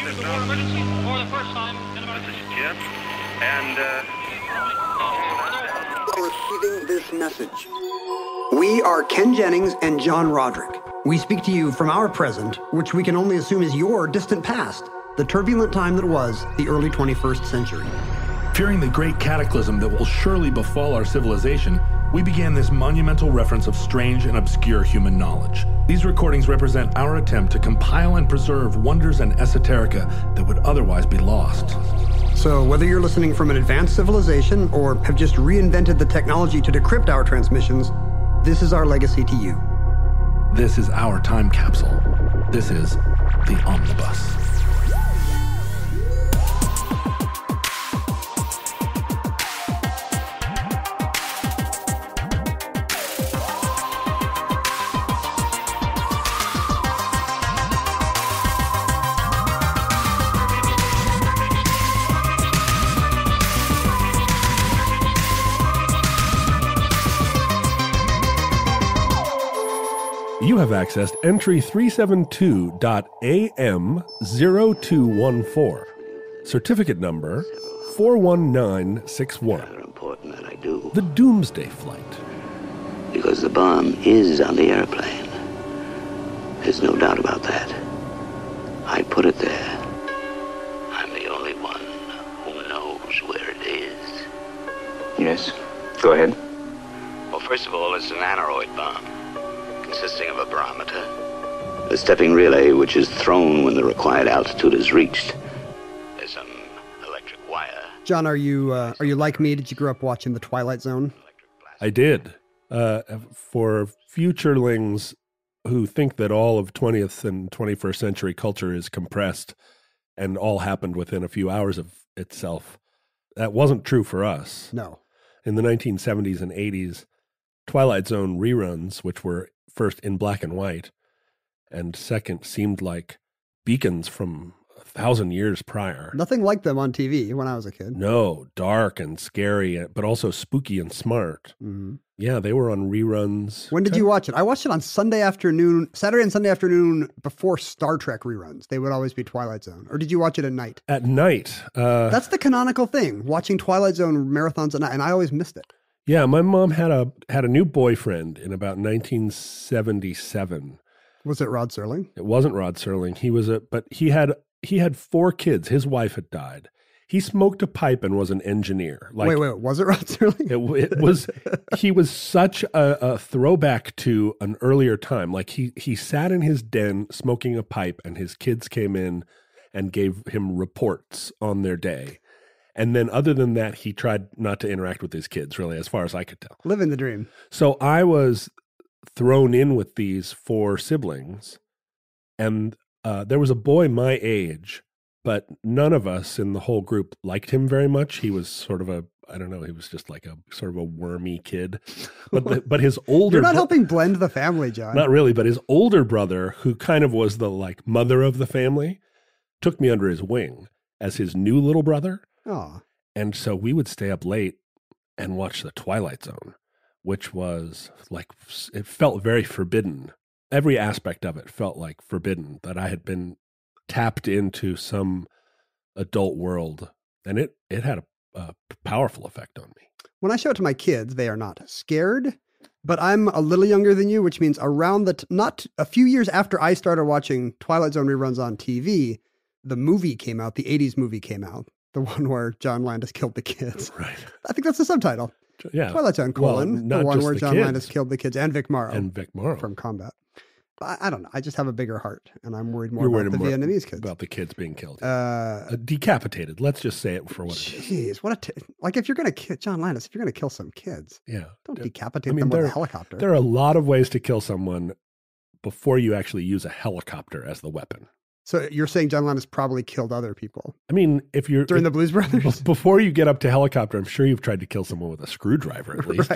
you the war emergency for the first time in America. This is Jim, and receiving this message. We are Ken Jennings and John Roderick. We speak to you from our present, which we can only assume is your distant past, the turbulent time that was the early 21st century. Fearing the great cataclysm that will surely befall our civilization, we began this monumental reference of strange and obscure human knowledge. These recordings represent our attempt to compile and preserve wonders and esoterica that would otherwise be lost. So whether you're listening from an advanced civilization or have just reinvented the technology to decrypt our transmissions, this is our legacy to you. This is our time capsule. This is the Omnibus. You have accessed entry 372.AM0214. Certificate number 41961. Rather important that I do. The Doomsday flight. Because the bomb is on the airplane. There's no doubt about that. I put it there. I'm the only one who knows where it is. Yes, go ahead. Well, first of all, it's an aneroid bomb, consisting of a barometer, a stepping relay which is thrown when the required altitude is reached. There's some electric wire. John, are you like me? Did you grow up watching The Twilight Zone? I did. For futurelings who think that all of 20th and 21st century culture is compressed and all happened within a few hours of itself, that wasn't true for us. No. In the 1970s and 80s, Twilight Zone reruns, which were first in black and white, and second seemed like beacons from 1,000 years prior. Nothing like them on TV when I was a kid. No, dark and scary, but also spooky and smart. Mm-hmm. Yeah, they were on reruns. When did you watch it? I watched it on Saturday and Sunday afternoon before Star Trek reruns. They would always be Twilight Zone. Or did you watch it at night? At night. That's the canonical thing, watching Twilight Zone marathons at night, and I always missed it. Yeah, my mom had a new boyfriend in about 1977. Was it Rod Serling? It wasn't Rod Serling. But he had 4 kids. His wife had died. He smoked a pipe and was an engineer. Wait, was it Rod Serling? It was. He was such a throwback to an earlier time. Like he sat in his den smoking a pipe, and his kids came in and gave him reports on their day. And then other than that, he tried not to interact with his kids, really, as far as I could tell. Living the dream. So I was thrown in with these 4 siblings, and there was a boy my age, but none of us in the whole group liked him very much. He was sort of he was just like a sort of a wormy kid. But his older... You're not helping blend the family, John. Not really, but his older brother, who kind of was the like mother of the family, took me under his wing as his new little brother. Oh. And so we would stay up late and watch The Twilight Zone, which was like, it felt very forbidden. Every aspect of it felt like forbidden, that I had been tapped into some adult world. And it had a powerful effect on me. When I show it to my kids, they are not scared, but I'm a little younger than you, which means not a few years after I started watching Twilight Zone reruns on TV, the movie came out, the 80s movie came out. The one where John Landis killed the kids. Right. I think that's the subtitle. Yeah. Twilight Zone, the one where John Landis killed the kids, and Vic Morrow. From Combat. But I don't know. I just have a bigger heart, and I'm worried more about the Vietnamese kids. About the kids being killed. Decapitated. Let's just say it for what it is. Jeez, like if you're going to kill John Landis, if you're going to kill some kids, don't decapitate them with a helicopter. There are a lot of ways to kill someone before you actually use a helicopter as the weapon. So you're saying John Landis probably killed other people? I mean, during the Blues Brothers? Before you get up to helicopter, I'm sure you've tried to kill someone with a screwdriver at least.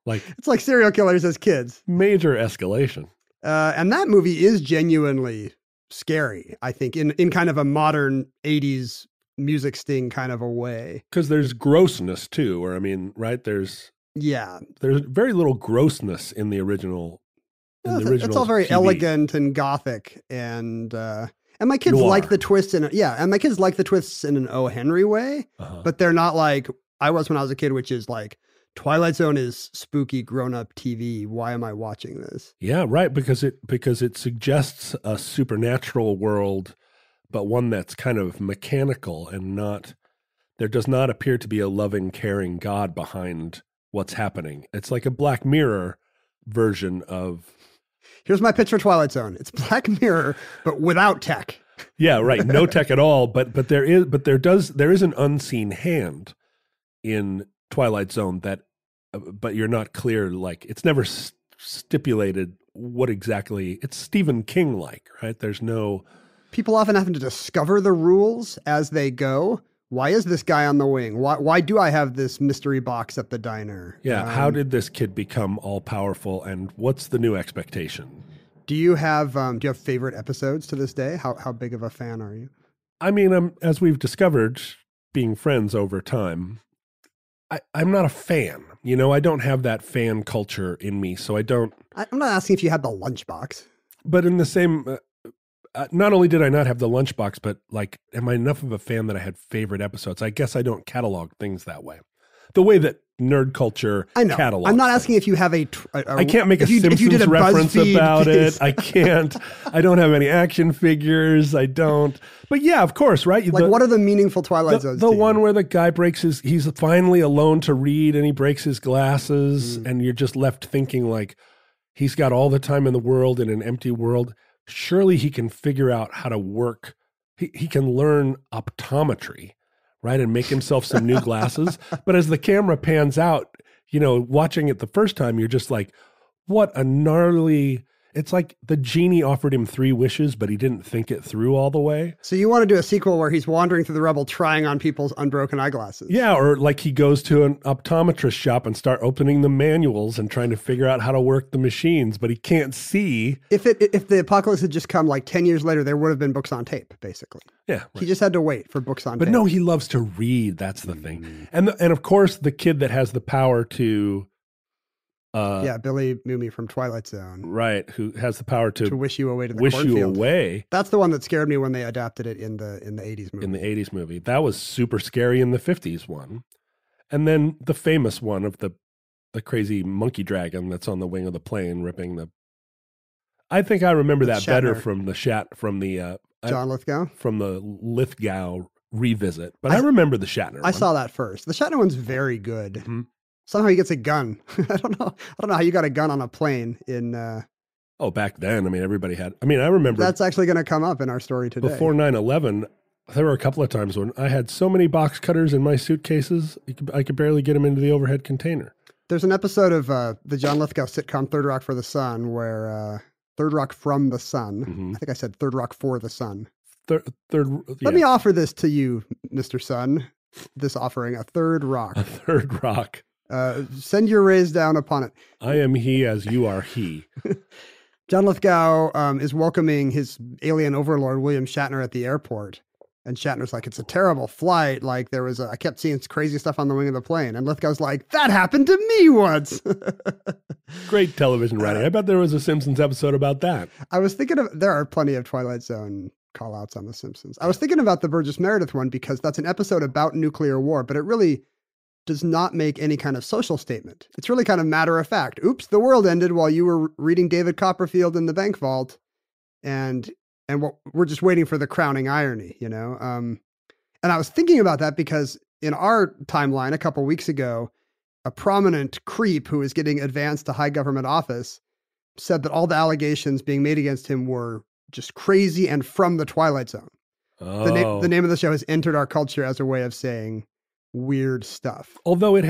Right. It's like serial killers as kids. Major escalation. And that movie is genuinely scary, I think, in kind of a modern 80s music sting kind of a way. Because there's grossness too, or I mean, right? There's very little grossness in the original. It's all very TV. elegant and gothic, and And my kids Noir. like the twists and my kids like the twists in an O. Henry way, but they're not like I was when I was a kid, which is like Twilight Zone is spooky grown-up TV. Why am I watching this? Yeah, right. Because it suggests a supernatural world, but one that's kind of mechanical and not. There does not appear to be a loving, caring God behind what's happening. It's like a Black Mirror version of. Here's my pitch for Twilight Zone. It's Black Mirror, but without tech. Yeah, right. No tech at all. But there is an unseen hand in Twilight Zone that, but you're not clear. Like it's never stipulated what exactly. It's Stephen King like, right? There's no. People often have to discover the rules as they go. Why is this guy on the wing? Why do I have this mystery box at the diner? Yeah, how did this kid become all powerful, and what's the new expectation? Do you have favorite episodes to this day? How big of a fan are you? I mean, as we've discovered, being friends over time, I'm not a fan. You know, I don't have that fan culture in me, so I don't. I'm not asking if you had the lunchbox, but in the same. Not only did I not have the lunchbox, but like, am I enough of a fan that I had favorite episodes? I guess I don't catalog things that way. The way that nerd culture catalogs. I'm not asking if you have I can't make a Simpsons reference about it. I can't. I don't have any action figures. I don't. But yeah, of course, right? Like, what are the meaningful Twilight Zones? The one where the guy he's finally alone to read and he breaks his glasses and you're just left thinking like, he's got all the time in the world in an empty world. Surely he can figure out how to work. He can learn optometry, right? And make himself some new glasses. But as the camera pans out, you know, watching it the first time, you're just like, what a gnarly, it's like the genie offered him 3 wishes, but he didn't think it through all the way. So you want to do a sequel where he's wandering through the rubble, trying on people's unbroken eyeglasses. Yeah. Or like he goes to an optometrist shop and start opening the manuals and trying to figure out how to work the machines, but he can't see. If the apocalypse had just come like 10 years later, there would have been books on tape, basically. Yeah. Right. He just had to wait for books on tape. But no, he loves to read. That's the thing. And of course, the kid that has the power to. Billy Mooney from Twilight Zone. Right, who has the power to wish you away to the wish cornfield. you away. That's the one that scared me when they adapted it in the 80s movie. In the 80s movie. That was super scary in the 50s one. And then the famous one of the crazy monkey dragon that's on the wing of the plane ripping the. I think I remember that better from the John Lithgow? From the Lithgow revisit. But I remember the Shatner one. I saw that first. The Shatner one's very good. Mm-hmm. Somehow he gets a gun. I don't know how you got a gun on a plane in. Back then, I mean, everybody had. I mean, I remember that's actually going to come up in our story today. Before 9/11, there were a couple of times when I had so many box cutters in my suitcases, I could barely get them into the overhead container. There's an episode of the John Lithgow sitcom Third Rock for the Sun where Third Rock from the Sun. Mm-hmm. I think I said Third Rock for the Sun. Let me offer this to you, Mr. Sun. This offering, a third rock. A third rock. Send your rays down upon it. I am he as you are he. John Lithgow is welcoming his alien overlord, William Shatner, at the airport. And Shatner's like, it's a terrible flight. Like I kept seeing crazy stuff on the wing of the plane. And Lithgow's like, that happened to me once. Great television writing. I bet there was a Simpsons episode about that. I was thinking there are plenty of Twilight Zone call outs on The Simpsons. I was thinking about the Burgess Meredith one because that's an episode about nuclear war, but it really does not make any kind of social statement. It's really kind of matter of fact. Oops, the world ended while you were reading David Copperfield in the bank vault. And we're just waiting for the crowning irony, you know? And I was thinking about that because in our timeline a couple weeks ago, a prominent creep who is getting advanced to high government office said that all the allegations being made against him were just crazy and from the Twilight Zone. Oh. The name of the show has entered our culture as a way of saying weird stuff. Although it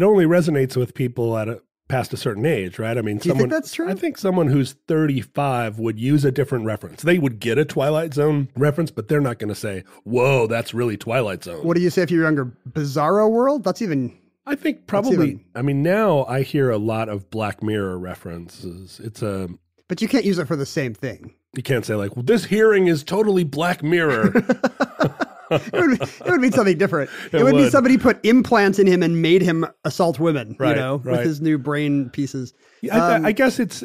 only resonates with people past a certain age, right? I mean, do you think that's true? I think someone who's 35 would use a different reference. They would get a Twilight Zone reference, but they're not going to say, whoa, that's really Twilight Zone. What do you say if you're younger? Bizarro World? That's even... I think probably... I mean, now I hear a lot of Black Mirror references. But you can't use it for the same thing. You can't say like, well, this hearing is totally Black Mirror. it would be something different. It would be would. somebody put implants in him and made him assault women, Right, with right. his new brain pieces. I guess it's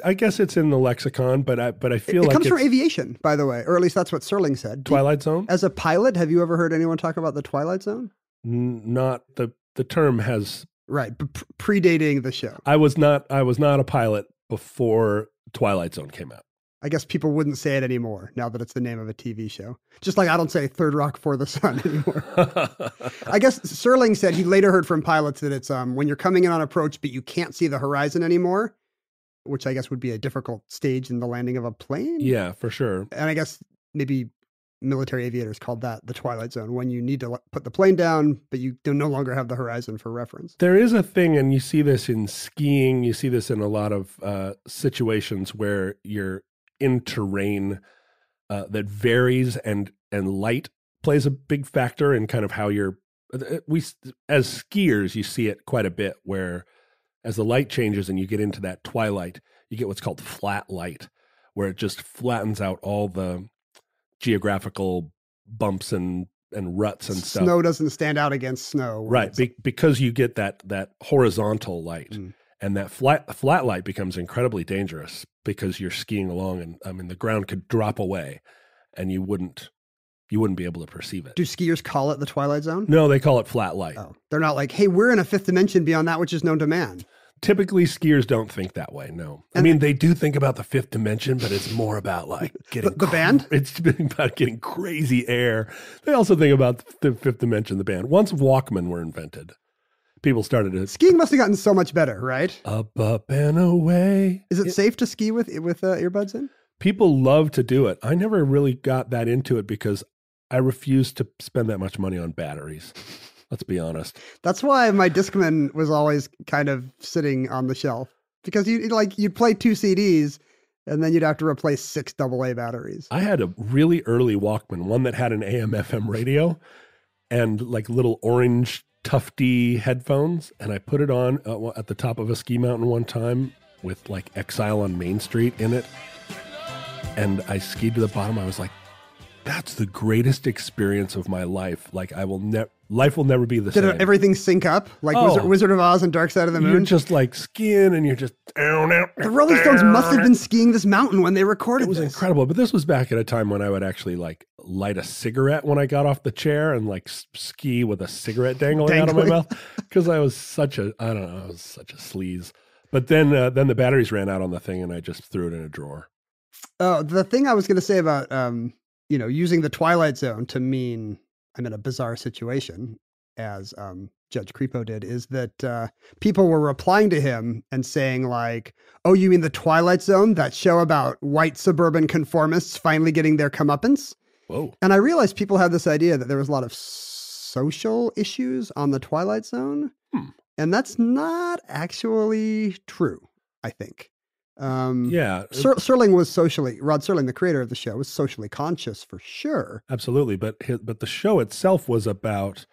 in the lexicon, but I feel It like comes from it's aviation, by the way, or at least that's what Serling said. Twilight Zone. As a pilot, have you ever heard anyone talk about the Twilight Zone? Not the term has. Right, predating the show. I was not a pilot before Twilight Zone came out. I guess people wouldn't say it anymore now that it's the name of a TV show. Just like I don't say Third Rock for the Sun anymore. I guess Serling said he later heard from pilots that it's when you're coming in on approach, but you can't see the horizon anymore, which I guess would be a difficult stage in the landing of a plane. Yeah, for sure. And I guess maybe military aviators called that the Twilight Zone, when you need to put the plane down, but you no longer have the horizon for reference. There is a thing, and you see this in skiing, you see this in a lot of situations where you're in terrain that varies, and light plays a big factor in kind of how you're, as skiers, you see it quite a bit where as the light changes and you get into that twilight, you get what's called flat light, where it just flattens out all the geographical bumps and ruts and stuff. Snow doesn't stand out against snow. Right, because you get that horizontal light. And that flat light becomes incredibly dangerous because you're skiing along, and I mean the ground could drop away, and you wouldn't be able to perceive it. Do skiers call it the Twilight Zone? No, they call it flat light. Oh, they're not like, hey, we're in a fifth dimension beyond that which is known to man. Typically, skiers don't think that way. No, I mean they do think about the fifth dimension, but it's more about like getting the band. It's about getting crazy air. They also think about the fifth dimension, the band. Once Walkman were invented, people started to skiing. Must have gotten so much better, right? Up and away. Is it safe to ski with earbuds in? People love to do it. I never really got that into it because I refused to spend that much money on batteries. Let's be honest. That's why my Discman was always kind of sitting on the shelf, because you'd play 2 CDs and then you'd have to replace 6 AA batteries. I had a really early Walkman, one that had an AM/FM radio and like little orange tufty headphones, and I put it on at the top of a ski mountain one time with like Exile on Main Street in it, and I skied to the bottom. I was like, that's the greatest experience of my life. Like life will never be the same. Did everything sync up? Like Wizard of Oz and Dark Side of the Moon? You're just like skiing and you're just The Rolling Stones must have been skiing this mountain when they recorded this. It was incredible. But this was back at a time when I would actually like light a cigarette when I got off the chair and like ski with a cigarette dangling out of my mouth, because I was such a sleaze. But then the batteries ran out on the thing and I just threw it in a drawer. Oh, the thing I was going to say about using the Twilight Zone to mean I'm in a bizarre situation, as Judge Creepo did, is that people were replying to him and saying like, oh, you mean the Twilight Zone, that show about white suburban conformists finally getting their comeuppance? Whoa. And I realized people had this idea that there was a lot of social issues on the Twilight Zone. And that's not actually true, I think. Yeah. Serling was Rod Serling, the creator of the show, was socially conscious for sure. Absolutely. But the show itself was about...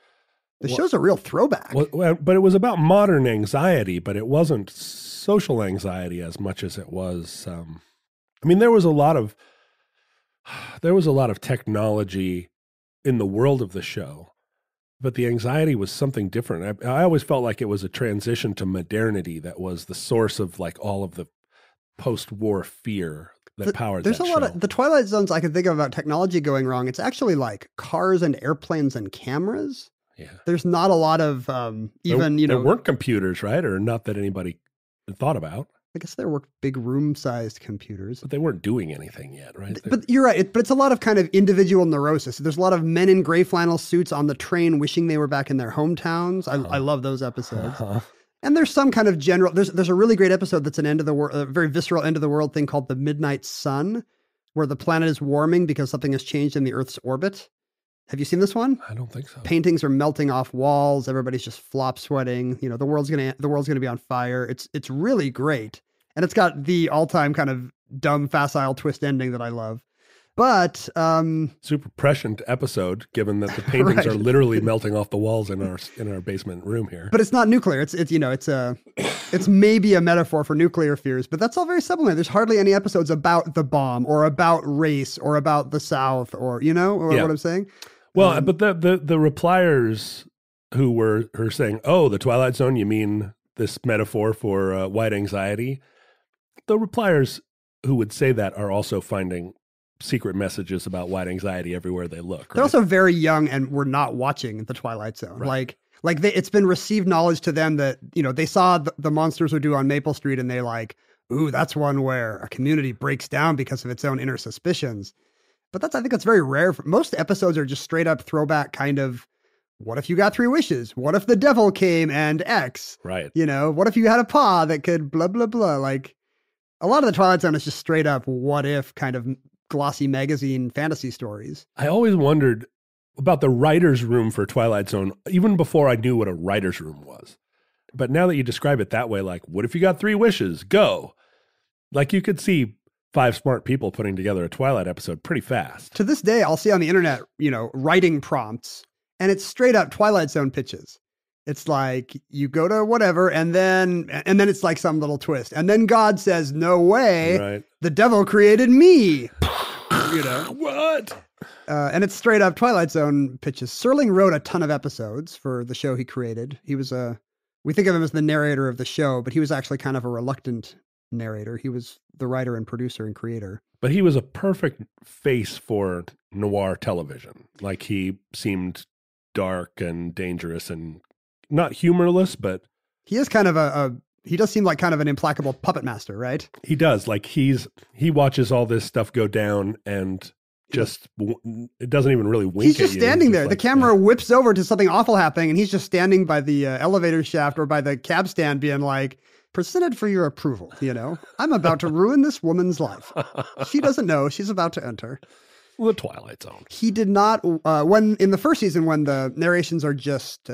The show's a real throwback. But it was about modern anxiety, but it wasn't social anxiety as much as it was... I mean, there was a lot of technology in the world of the show, but the anxiety was something different. I always felt like it was a transition to modernity that was the source of like all of the post-war fear that powered that show. There's a lot of the Twilight Zones I can think of about technology going wrong. It's actually like cars and airplanes and cameras. Yeah. There's not a lot of there weren't computers, right? Or not that anybody thought about. I guess there were big room-sized computers. But they weren't doing anything yet, right? But you're right. But it's a lot of kind of individual neurosis. There's a lot of men in gray flannel suits on the train wishing they were back in their hometowns. I love those episodes. And there's some kind of general, there's a really great episode that's an end of the world, a very visceral end of the world thing called The Midnight Sun, where the planet is warming because something has changed in the Earth's orbit. Have you seen this one? I don't think so. Paintings are melting off walls. Everybody's just flop sweating. The world's gonna be on fire. It's really great. And it's got the all-time kind of dumb, facile twist ending that I love. But super prescient episode, given that the paintings are literally melting off the walls in our basement room here. But it's not nuclear. It's maybe a metaphor for nuclear fears. But that's all very subliminal. There's hardly any episodes about the bomb or about race or about the South or what I'm saying. Well, but the repliers who were saying, "Oh, the Twilight Zone, you mean this metaphor for white anxiety?" The repliers who would say that are also finding secret messages about white anxiety everywhere they look. Right? They're also very young and were not watching the Twilight Zone. Right. It's been received knowledge to them that, they saw the monsters would do on Maple Street and they like, ooh, that's one where a community breaks down because of its own inner suspicions. But I think that's very rare. Most episodes are just straight up throwback kind of, what if you got 3 wishes? What if the devil came and X? Right. What if you had a paw that could blah, blah, blah? Like a lot of the Twilight Zone is just straight up what if kind of glossy magazine fantasy stories. I always wondered about the writer's room for Twilight Zone, even before I knew what a writer's room was. But now that you describe it that way, like, what if you got 3 wishes? Go. Like you could see 5 smart people putting together a Twilight episode pretty fast. To this day, I'll see on the internet, writing prompts, and it's straight up Twilight Zone pitches. It's like you go to whatever, and then it's like some little twist. And then God says, no way, Right. The devil created me. What? And it's straight up Twilight Zone pitches. Serling wrote a ton of episodes for the show he created. He was we think of him as the narrator of the show, but he was actually kind of a reluctant narrator. He was the writer and producer and creator. But he was a perfect face for noir television. Like he seemed dark and dangerous and not humorless, but he is kind of he does seem like kind of an implacable puppet master, right? He does. Like he watches all this stuff go down and just it doesn't even really wink. He's just standing there. Like, the camera whips over to something awful happening, and he's just standing by the elevator shaft or by the cab stand, being like, "Presented for your approval." I'm about to ruin this woman's life. She doesn't know she's about to enter the Twilight Zone. He did not. When in the first season, when the narrations are just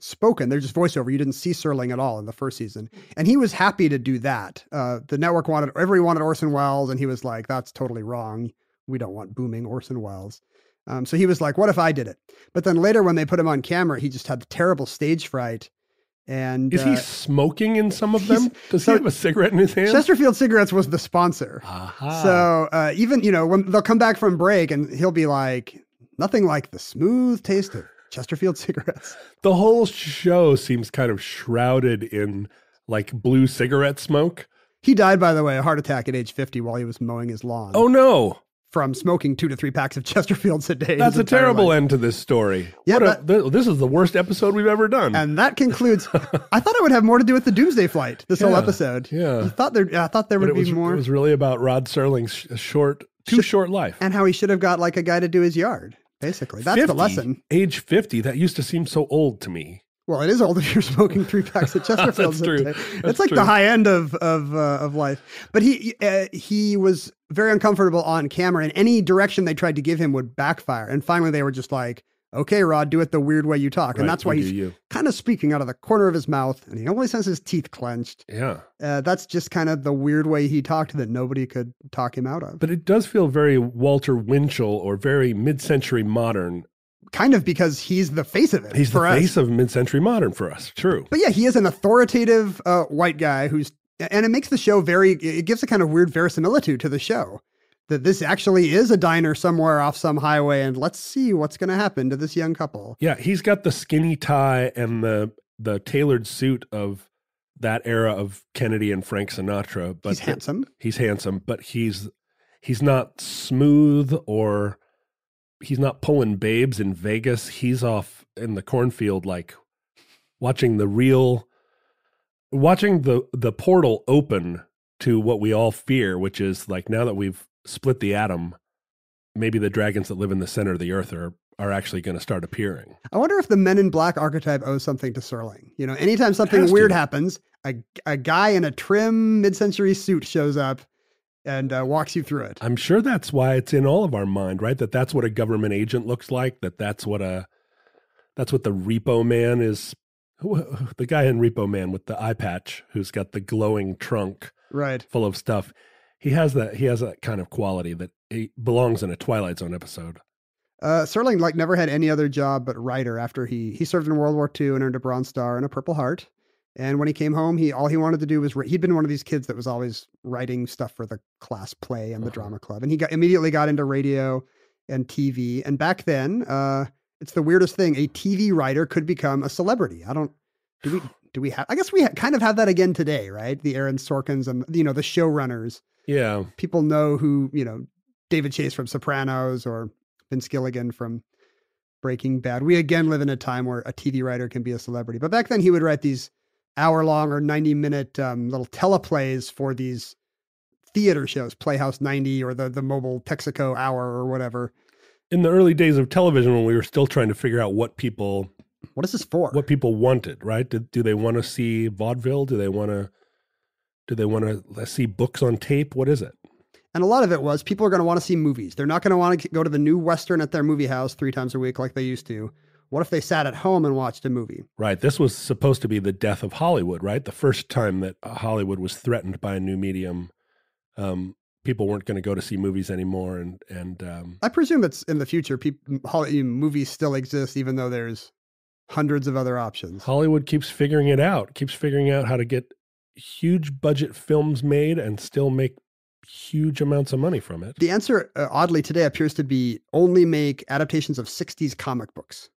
spoken, they're just voiceover. You didn't see Serling at all in the first season, and he was happy to do that. The network everybody wanted Orson Welles, and he was like, "That's totally wrong. We don't want booming Orson Welles." So he was like, "What if I did it?" But then later, when they put him on camera, he just had terrible stage fright. And is he smoking in some of them? Does he have a cigarette in his hand? Chesterfield Cigarettes was the sponsor. Aha. So even, when they'll come back from break and he'll be like, "Nothing like the smooth taste of Chesterfield cigarettes." The whole show seems kind of shrouded in like blue cigarette smoke. He died, by the way, a heart attack at age 50 while he was mowing his lawn. Oh, no. From smoking 2 to 3 packs of Chesterfields a day. That's a terrible end to this story. Yeah, this is the worst episode we've ever done. And that concludes. I thought it would have more to do with the Doomsday Flight, this whole episode. Yeah. I thought there would be more. It was really about Rod Serling's short life. And how he should have got like a guy to do his yard, basically. That's 50, the lesson. Age 50, that used to seem so old to me. Well, it is old if you're smoking 3 packs of Chesterfields. That's true. It's like the high end of life. But he was very uncomfortable on camera, and any direction they tried to give him would backfire. And finally, they were just like, "Okay, Rod, do it the weird way you talk." Right, and that's why he's kind of speaking out of the corner of his mouth, and he always has his teeth clenched. Yeah. That's just kind of the weird way he talked that nobody could talk him out of. But it does feel very Walter Winchell or very mid-century modern. Kind of, because he's the face of it. He's the face of mid-century modern for us. True. But yeah, he is an authoritative white guy and it makes the show it gives a kind of weird verisimilitude to the show. That this actually is a diner somewhere off some highway, and let's see what's going to happen to this young couple. Yeah, he's got the skinny tie and the tailored suit of that era of Kennedy and Frank Sinatra. But he's handsome. He's handsome, but he's not smooth or he's not pulling babes in Vegas. He's off in the cornfield, like watching the portal open to what we all fear, which is like now that we've split the atom, maybe the dragons that live in the center of the earth are actually going to start appearing. I wonder if the Men in Black archetype owes something to Serling. Anytime something weird happens, a guy in a trim mid-century suit shows up and walks you through it. I'm sure that's why it's in all of our mind, right? That's what a government agent looks like. That's what the repo man is. The guy in Repo Man with the eye patch, who's got the glowing trunk, right, full of stuff. He has that kind of quality that he belongs in a Twilight Zone episode. Serling never had any other job but writer after he served in World War II and earned a Bronze Star and a Purple Heart. And when he came home, all he wanted to do was he'd been one of these kids that was always writing stuff for the class play and the drama club. And he immediately got into radio and TV. And back then, it's the weirdest thing. A TV writer could become a celebrity. Do we have, I guess we kind of have that again today, right? The Aaron Sorkins and, the showrunners. Yeah. People know who, David Chase from Sopranos or Vince Gilligan from Breaking Bad. We again live in a time where a TV writer can be a celebrity. But back then he would write these hour-long or 90-minute little teleplays for these theater shows, Playhouse 90 or the mobile Texaco Hour or whatever. In the early days of television, when we were still trying to figure out what is this for? What people wanted, right? Do they want to see vaudeville? Do they want to see books on tape? What is it? And a lot of it was people are going to want to see movies. They're not going to want to go to the new Western at their movie house 3 times a week like they used to. What if they sat at home and watched a movie? Right. This was supposed to be the death of Hollywood, right? The first time that Hollywood was threatened by a new medium. People weren't going to go to see movies anymore. And I presume it's in the future. Movies still exist, even though there's hundreds of other options. Hollywood keeps figuring it out, keeps figuring out how to get huge budget films made and still make huge amounts of money from it. The answer, oddly, today appears to be only make adaptations of 60s comic books.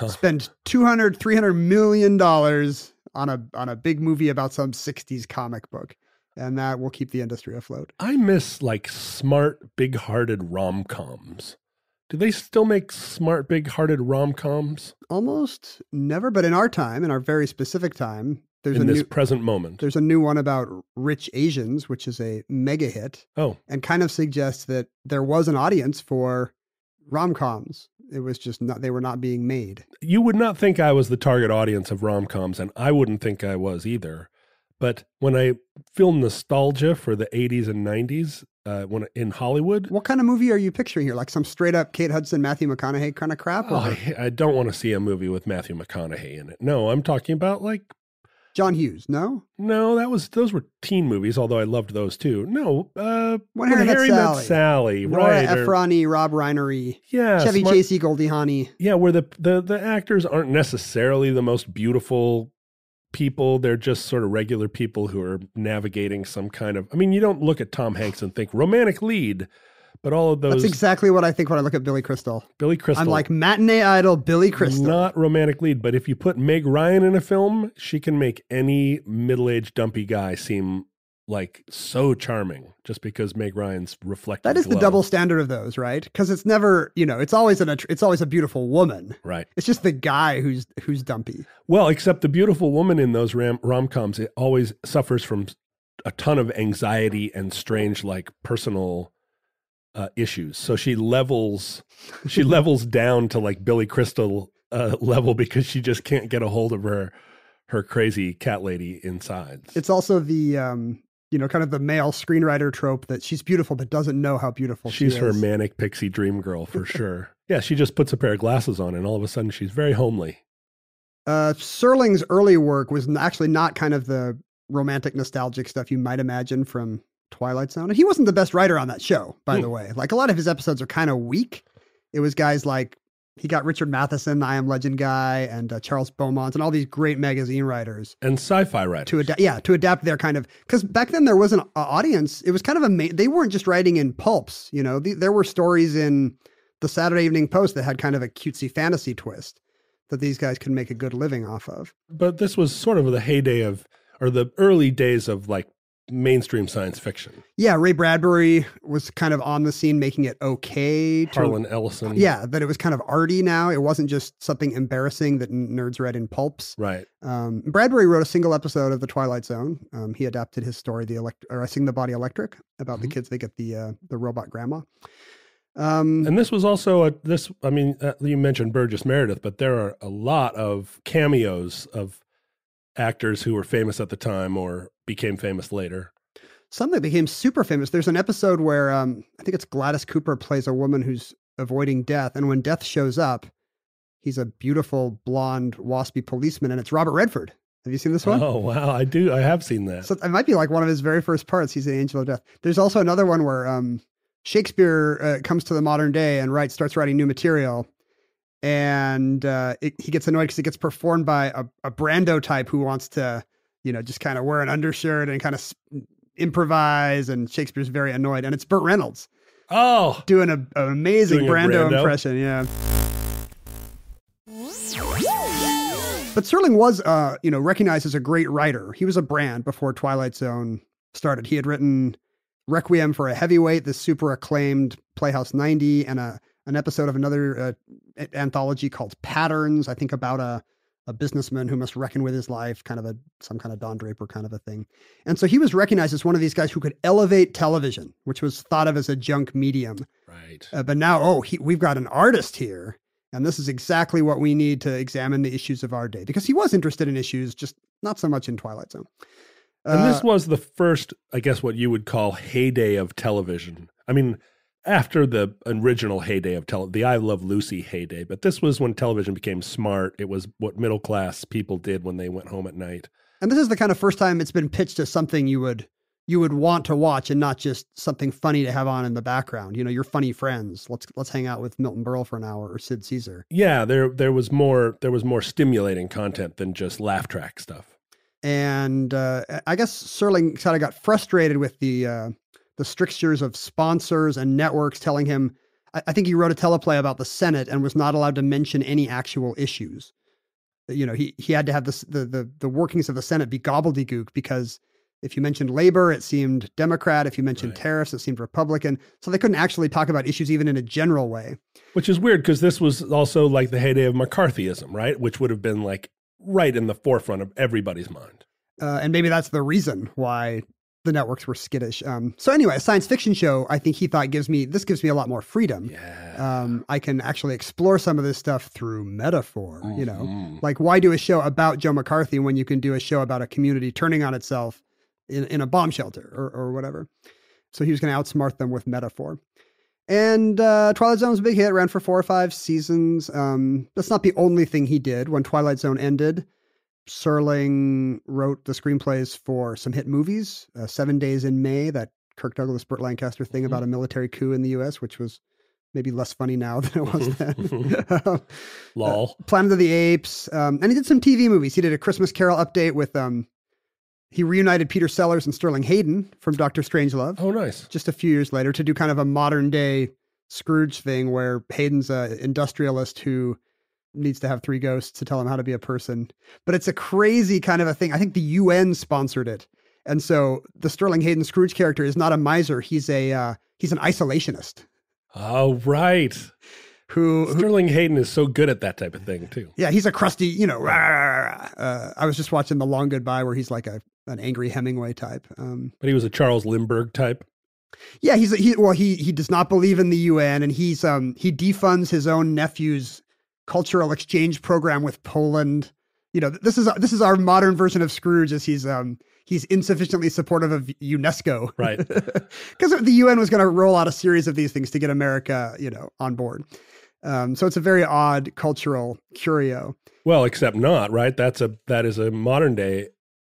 Spend $200-300 million on a big movie about some 60s comic book. And that will keep the industry afloat. I miss smart, big-hearted rom-coms. Do they still make smart, big-hearted rom-coms? Almost never, but in our time, in our very specific time, present moment. There's a new one about rich Asians, which is a mega hit. Oh. And kind of suggests that there was an audience for rom-coms. It was just they were not being made. You would not think I was the target audience of rom-coms, and I wouldn't think I was either. But when I feel nostalgia for the 80s and 90s, when in Hollywood. What kind of movie are you picturing here? Like some straight up Kate Hudson, Matthew McConaughey kind of crap? I don't want to see a movie with Matthew McConaughey in it. No, I'm talking about John Hughes, no? No, those were teen movies, although I loved those too. No, When Harry Met Sally. Right? Nora Ephron-y, Rob Reiner-y, yeah, Chevy Chase, Goldie Hawn-y. Yeah, where the actors aren't necessarily the most beautiful people. They're just sort of regular people who are navigating some kind of. I mean, you don't look at Tom Hanks and think romantic lead. But all of those... That's exactly what I think when I look at Billy Crystal. I'm like, matinee idol Billy Crystal. Not romantic lead, but if you put Meg Ryan in a film, she can make any middle-aged dumpy guy seem so charming just because Meg Ryan's reflective That is glow. The double standard of those, right? Because it's never, it's always a beautiful woman. Right. It's just the guy who's dumpy. Well, except the beautiful woman in those rom-coms, it always suffers from a ton of anxiety and strange, personal... issues. So she levels down to Billy Crystal level because she just can't get a hold of her crazy cat lady insides. It's also the kind of the male screenwriter trope that she's beautiful but doesn't know how beautiful she is. She's her manic pixie dream girl for sure. Yeah, she just puts a pair of glasses on and all of a sudden she's very homely. Serling's early work was actually not kind of the romantic nostalgic stuff you might imagine from Twilight Zone. And he wasn't the best writer on that show, by the way. A lot of his episodes are kind of weak. It was guys he got Richard Matheson, the I Am Legend guy, and Charles Beaumont, and all these great magazine writers. And sci-fi writers. To adapt their kind of, because back then there was an audience. It was kind of they weren't just writing in pulps, there were stories in the Saturday Evening Post that had kind of a cutesy fantasy twist that these guys could make a good living off of. But this was sort of the heyday or the early days of mainstream science fiction. Yeah, Ray Bradbury was kind of on the scene making it okay. Harlan Ellison. Yeah, that it was kind of arty now. It wasn't just something embarrassing that nerds read in pulps. Right. Bradbury wrote a single episode of The Twilight Zone. He adapted his story, I Sing the Body Electric, about the kids that get the robot grandma. And this was also you mentioned Burgess Meredith, but there are a lot of cameos of actors who were famous at the time or became famous later. Some that became super famous. There's an episode where I think it's Gladys Cooper plays a woman who's avoiding death. And when death shows up, he's a beautiful, blonde, waspy policeman. And it's Robert Redford. Have you seen this one? Oh, wow. I do. I have seen that. So it might be one of his very first parts. He's the angel of death. There's also another one where Shakespeare comes to the modern day and starts writing new material. And he gets annoyed because it gets performed by a Brando type who wants to, just kind of wear an undershirt and kind of improvise. And Shakespeare's very annoyed. And it's Burt Reynolds. Oh, doing an amazing Doing a Brando Brando? impression. Yeah. But Serling was, recognized as a great writer. He was a brand before Twilight Zone started. He had written Requiem for a Heavyweight, this super acclaimed Playhouse 90, and an episode of another anthology called Patterns, I think about a businessman who must reckon with his life, some kind of Don Draper kind of a thing. And so he was recognized as one of these guys who could elevate television, which was thought of as a junk medium. right. But now, we've got an artist here, and this is exactly what we need to examine the issues of our day, because he was interested in issues, just not so much in Twilight Zone. And this was the first, I guess, what you would call heyday of television. I mean, after the original heyday of the I Love Lucy heyday, but this was when television became smart. It was what middle class people did when they went home at night. And this is the kind of first time it's been pitched as something you would want to watch, and not just something funny to have on in the background. Your funny friends. Let's hang out with Milton Berle for an hour, or Sid Caesar. Yeah, there was more stimulating content than just laugh track stuff. And I guess Serling kind of got frustrated with the strictures of sponsors and networks telling him, I think he wrote a teleplay about the Senate and was not allowed to mention any actual issues. He had to have the workings of the Senate be gobbledygook, because if you mentioned labor, it seemed Democrat. If you mentioned tariffs, it seemed Republican. So they couldn't actually talk about issues even in a general way. Which is weird, because this was also like the heyday of McCarthyism, right? Which would have been like right in the forefront of everybody's mind. And maybe that's the reason why the networks were skittish. So anyway, a science fiction show, I think he thought gives me a lot more freedom. Yeah. I can actually explore some of this stuff through metaphor, like why do a show about Joe McCarthy when you can do a show about a community turning on itself in a bomb shelter or whatever. So he was going to outsmart them with metaphor. And Twilight Zone was a big hit, ran for 4 or 5 seasons. That's not the only thing he did. When Twilight Zone ended, Serling wrote the screenplays for some hit movies, 7 Days in May, that Kirk Douglas, Burt Lancaster thing about a military coup in the U.S., which was maybe less funny now than it was then. Lol. Planet of the Apes. And he did some TV movies. He did a Christmas Carol update with, he reunited Peter Sellers and Sterling Hayden from Dr. Strangelove. Oh, nice. Just a few years later, to do kind of a modern day Scrooge thing where Hayden's an industrialist who needs to have 3 ghosts to tell him how to be a person. But it's a crazy kind of a thing. I think the UN sponsored it. And so the Sterling Hayden Scrooge character is not a miser. He's an isolationist. Oh, right. Sterling Hayden is so good at that type of thing too. Yeah, he's a crusty, I was just watching The Long Goodbye where he's like an angry Hemingway type. But he was a Charles Lindbergh type. Yeah, he does not believe in the UN, and he defunds his own nephew's cultural exchange program with Poland. This is our modern version of Scrooge, as he's insufficiently supportive of UNESCO. Right. Because the UN was going to roll out a series of these things to get America, on board. So it's a very odd cultural curio. Well, except not, right? That is a modern day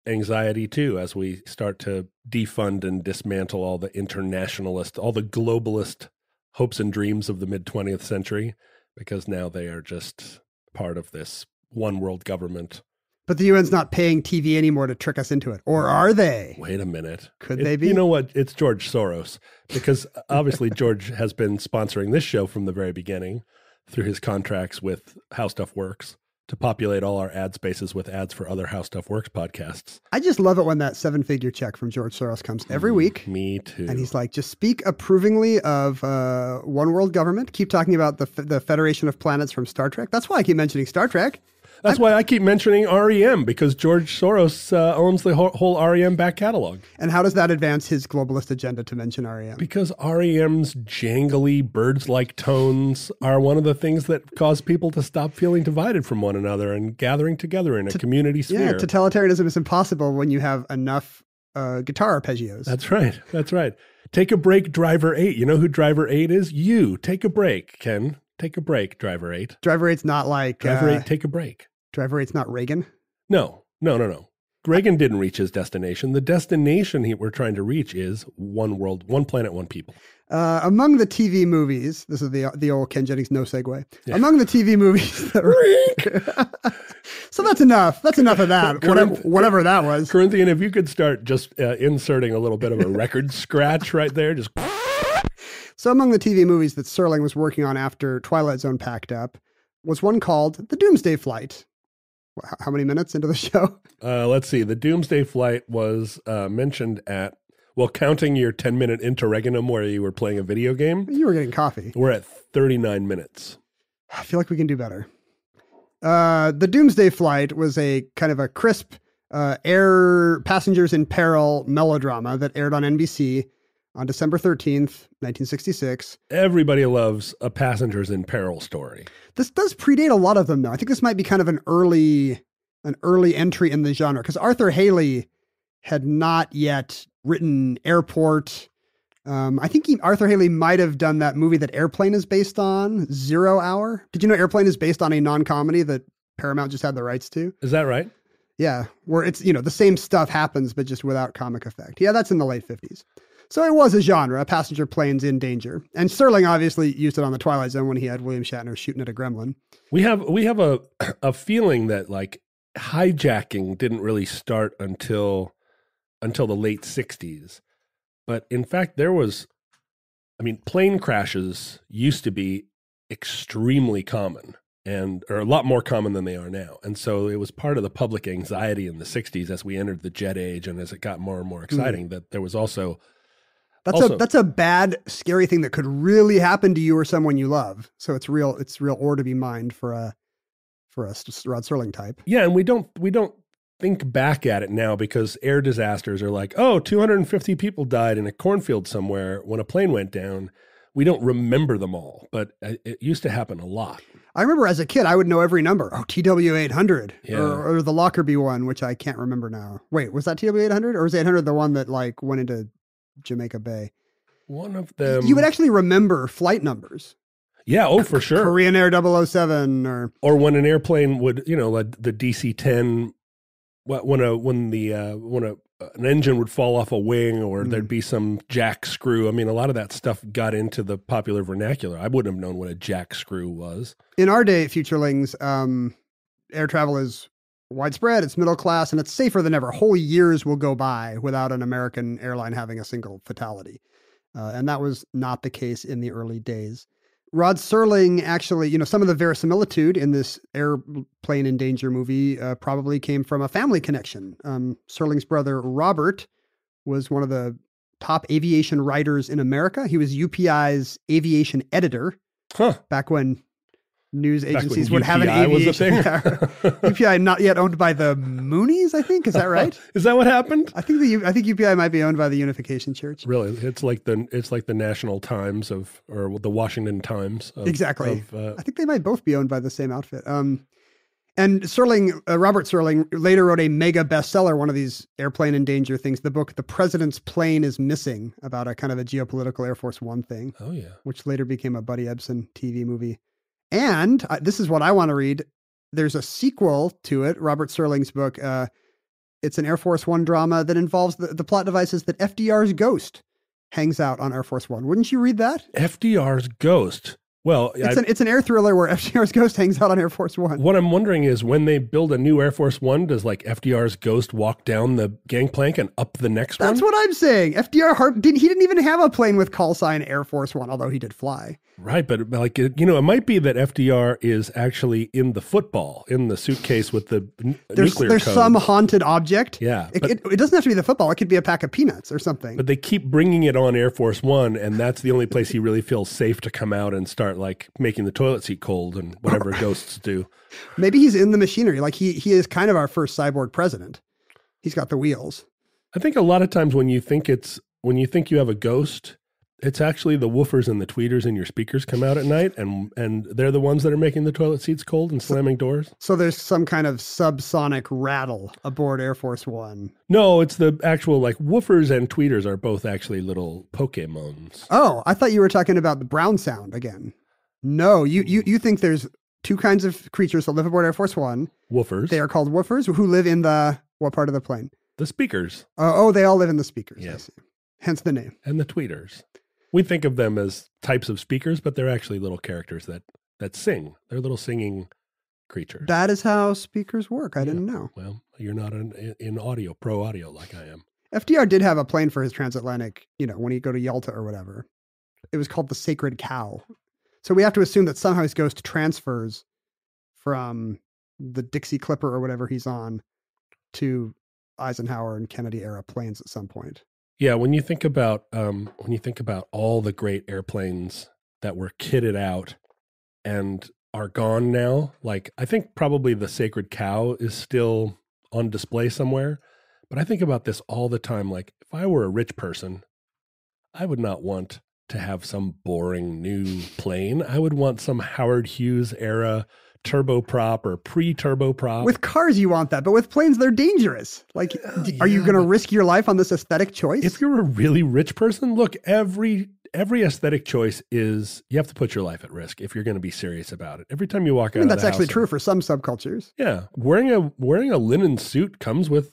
anxiety too, as we start to defund and dismantle all the internationalist, all the globalist hopes and dreams of the mid 20th century, because now they are just part of this one world government. But the UN's not paying TV anymore to trick us into it. Or are they? Wait a minute. Could they be? You know what? It's George Soros, because obviously George has been sponsoring this show from the very beginning through his contracts with How Stuff Works to populate all our ad spaces with ads for other How Stuff Works podcasts. I just love it when that 7-figure check from George Soros comes every week. Me too. And he's like, just speak approvingly of one world government. Keep talking about the Federation of Planets from Star Trek. That's why I keep mentioning Star Trek. That's why I keep mentioning REM, because George Soros owns the whole REM back catalog. And how does that advance his globalist agenda to mention REM? Because REM's jangly, birds-like tones are one of the things that cause people to stop feeling divided from one another and gathering together in a community sphere. Yeah, totalitarianism is impossible when you have enough guitar arpeggios. That's right. That's right. Take a break, Driver 8. You know who Driver 8 is? You. Take a break, Ken. Take a break, Driver 8. Driver 8's not like... Driver 8, take a break. Driver 8's not Reagan? No. Reagan didn't reach his destination. The destination we're trying to reach is one world, one planet, one people. Among the TV movies, this is the old Ken Jennings no segue. Yeah. Among the TV movies that were... So that's enough. That's enough of that. Whatever that was. Corinthian, if you could start just inserting a little bit of a record scratch right there, just... So among the TV movies that Serling was working on after Twilight Zone packed up was one called The Doomsday Flight. How many minutes into the show? Let's see. The Doomsday Flight was mentioned at, well, counting your 10-minute interregnum where you were playing a video game. You were getting coffee. We're at 39 minutes. I feel like we can do better. The Doomsday Flight was a kind of a crisp air passengers in peril melodrama that aired on NBC on December 13th, 1966. Everybody loves a passengers in peril story. This does predate a lot of them, though. I think this might be kind of an early entry in the genre, because Arthur Haley had not yet written Airport. I think Arthur Haley might have done that movie that Airplane is based on, 0 Hour. Did you know Airplane is based on a non-comedy that Paramount just had the rights to? Is that right? Yeah, where it's, the same stuff happens, but just without comic effect. Yeah, that's in the late 50s. So it was a genre, passenger planes in danger. And Serling obviously used it on The Twilight Zone when he had William Shatner shooting at a gremlin. We have a feeling that like hijacking didn't really start until the late 60s. But in fact, plane crashes used to be extremely common or a lot more common than they are now. And so it was part of the public anxiety in the 60s as we entered the jet age and as it got more and more exciting that there was also... That's a bad, scary thing that could really happen to you or someone you love. So it's real ore to be mined for us, Rod Serling type. Yeah, and we don't think back at it now because air disasters are like, 250 people died in a cornfield somewhere when a plane went down. We don't remember them all, but it used to happen a lot. I remember as a kid, I would know every number. TW800 yeah. or the Lockerbie one, which I can't remember now. Wait, was that TW800 or was 800 the one that like went into Jamaica Bay? One of them. You would actually remember flight numbers. Yeah, for sure. Korean Air 007 or when an airplane would, like the DC-10, when an engine would fall off a wing or there'd be some jack screw. I mean, a lot of that stuff got into the popular vernacular. I wouldn't have known what a jack screw was. In our day, Futurelings, air travel is widespread, it's middle class, and it's safer than ever. Whole years will go by without an American airline having a single fatality. And that was not the case in the early days. Rod Serling actually, some of the verisimilitude in this airplane in danger movie probably came from a family connection. Serling's brother, Robert, was one of the top aviation writers in America. He was UPI's aviation editor back when news agencies would have an aviation. UPI not yet owned by the Moonies, I think. Is that right? Is that what happened? I think UPI might be owned by the Unification Church. Really, it's like the National Times or the Washington Times. Exactly. I think they might both be owned by the same outfit. And Serling, Robert Serling, later wrote a mega bestseller, one of these airplane in danger things, the book "The President's Plane is Missing," about a kind of a geopolitical Air Force One thing. Oh yeah, which later became a Buddy Ebsen TV movie. And this is what I want to read. There's a sequel to it, Robert Serling's book. It's an Air Force One drama that involves the plot devices that FDR's ghost hangs out on Air Force One. Wouldn't you read that? FDR's ghost? Well, it's an air thriller where FDR's ghost hangs out on Air Force One. What I'm wondering is when they build a new Air Force One, does like FDR's ghost walk down the gangplank and up the next one? That's what I'm saying. FDR didn't even have a plane with call sign Air Force One, although he did fly. Right, but like it might be that FDR is actually in the football, in the suitcase with the nuclear There's code. some haunted object. Yeah. It doesn't have to be the football. It could be a pack of peanuts or something. But they keep bringing it on Air Force One, and that's the only place he really feels safe to come out and start like making the toilet seat cold and whatever ghosts do. Maybe he's in the machinery. Like he is kind of our first cyborg president. He's got the wheels. I think a lot of times when you think you have a ghost, it's actually the woofers and the tweeters in your speakers come out at night, and they're the ones that are making the toilet seats cold and slamming doors. So there's some kind of subsonic rattle aboard Air Force One. No, it's the actual like woofers and tweeters are both actually little Pokemons. Oh, I thought you were talking about the brown sound again. No, you think there's two kinds of creatures that live aboard Air Force One. Woofers. They are called woofers, who live in what part of the plane? The speakers. They all live in the speakers. Yes. I see. Hence the name. And the tweeters. We think of them as types of speakers, but they're actually little characters that sing. They're little singing creatures. That is how speakers work. I didn't know. Well, you're not in audio, pro audio like I am. FDR did have a plane for his transatlantic, when you go to Yalta or whatever. it was called the Sacred Cow. So we have to assume that somehow his ghost transfers from the Dixie Clipper or whatever he's on to Eisenhower and Kennedy era planes at some point. Yeah, when you think about all the great airplanes that were kitted out and are gone now, like I think probably the Sacred Cow is still on display somewhere, but I think about this all the time. Like if I were a rich person, I would not want to have some boring new plane. I would want some Howard Hughes era turboprop or pre-turboprop. With cars, you want that, but with planes, they're dangerous. Like, are you going to risk your life on this aesthetic choice? If you're a really rich person, look, every aesthetic choice is, you have to put your life at risk if you're going to be serious about it. Every time you walk out of the house. That's actually true for some subcultures. Yeah. Wearing a linen suit comes with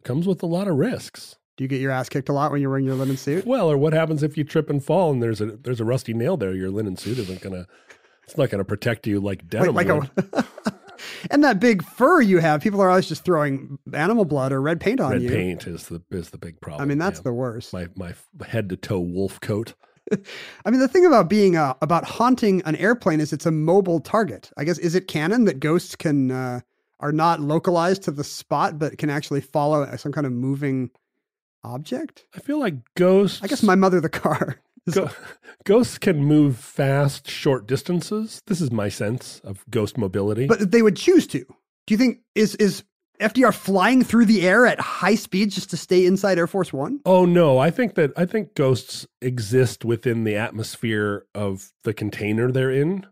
a lot of risks. Do you get your ass kicked a lot when you're wearing your linen suit? Well, or what happens if you trip and fall and there's a rusty nail there? Your linen suit it's not going to protect you like denim. And that big fur you have, people are always just throwing animal blood or red paint on you. Red paint is the big problem. I mean, that's the worst. My head to toe wolf coat. I mean, the thing about being about haunting an airplane is it's a mobile target. I guess, is it canon that ghosts are not localized to the spot, but can actually follow some kind of moving object? I feel like ghosts. I guess my mother, the car. Ghosts can move fast, short distances. This is my sense of ghost mobility. But they would choose to. Do you think is FDR flying through the air at high speeds just to stay inside Air Force One? Oh no, I think ghosts exist within the atmosphere of the container they're in.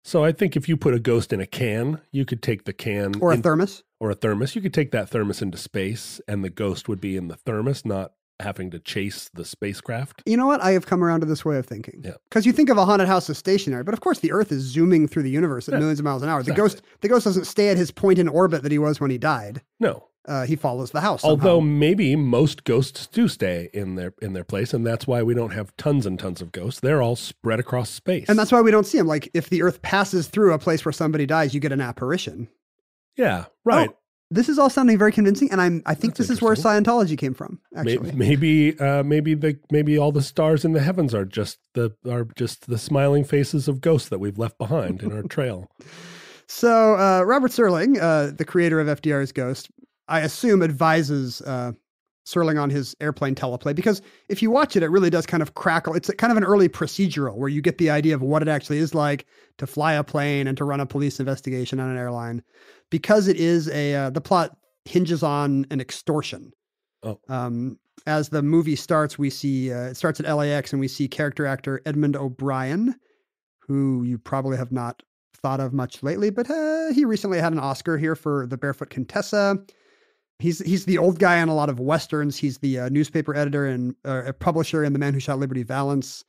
So I think if you put a ghost in a can, you could take the can or a thermos. Or a thermos. You could take that thermos into space and the ghost would be in the thermos, not having to chase the spacecraft. You know what? I have come around to this way of thinking. Yeah. Because you think of a haunted house as stationary, but of course the Earth is zooming through the universe at millions of miles an hour. Exactly. The ghost doesn't stay at his point in orbit that he was when he died. No. He follows the house. Although maybe most ghosts do stay in their place, and that's why we don't have tons and tons of ghosts. They're all spread across space. And that's why we don't see them. Like if the Earth passes through a place where somebody dies, you get an apparition. Yeah, right. Oh, this is all sounding very convincing, and I think this is where Scientology came from. Actually, maybe all the stars in the heavens are just the smiling faces of ghosts that we've left behind in our trail. So Robert Serling, the creator of FDR's Ghost, I assume advises Serling on his airplane teleplay, because if you watch it, it really does kind of crackle. It's kind of an early procedural where you get the idea of what it actually is like to fly a plane and to run a police investigation on an airline, because it is the plot hinges on an extortion. Oh. As the movie starts, we see, it starts at LAX and we see character actor Edmund O'Brien, who you probably have not thought of much lately, but he recently had an Oscar here for The Barefoot Contessa. He's the old guy on a lot of Westerns. He's the newspaper editor and a publisher in The Man Who Shot Liberty Valance.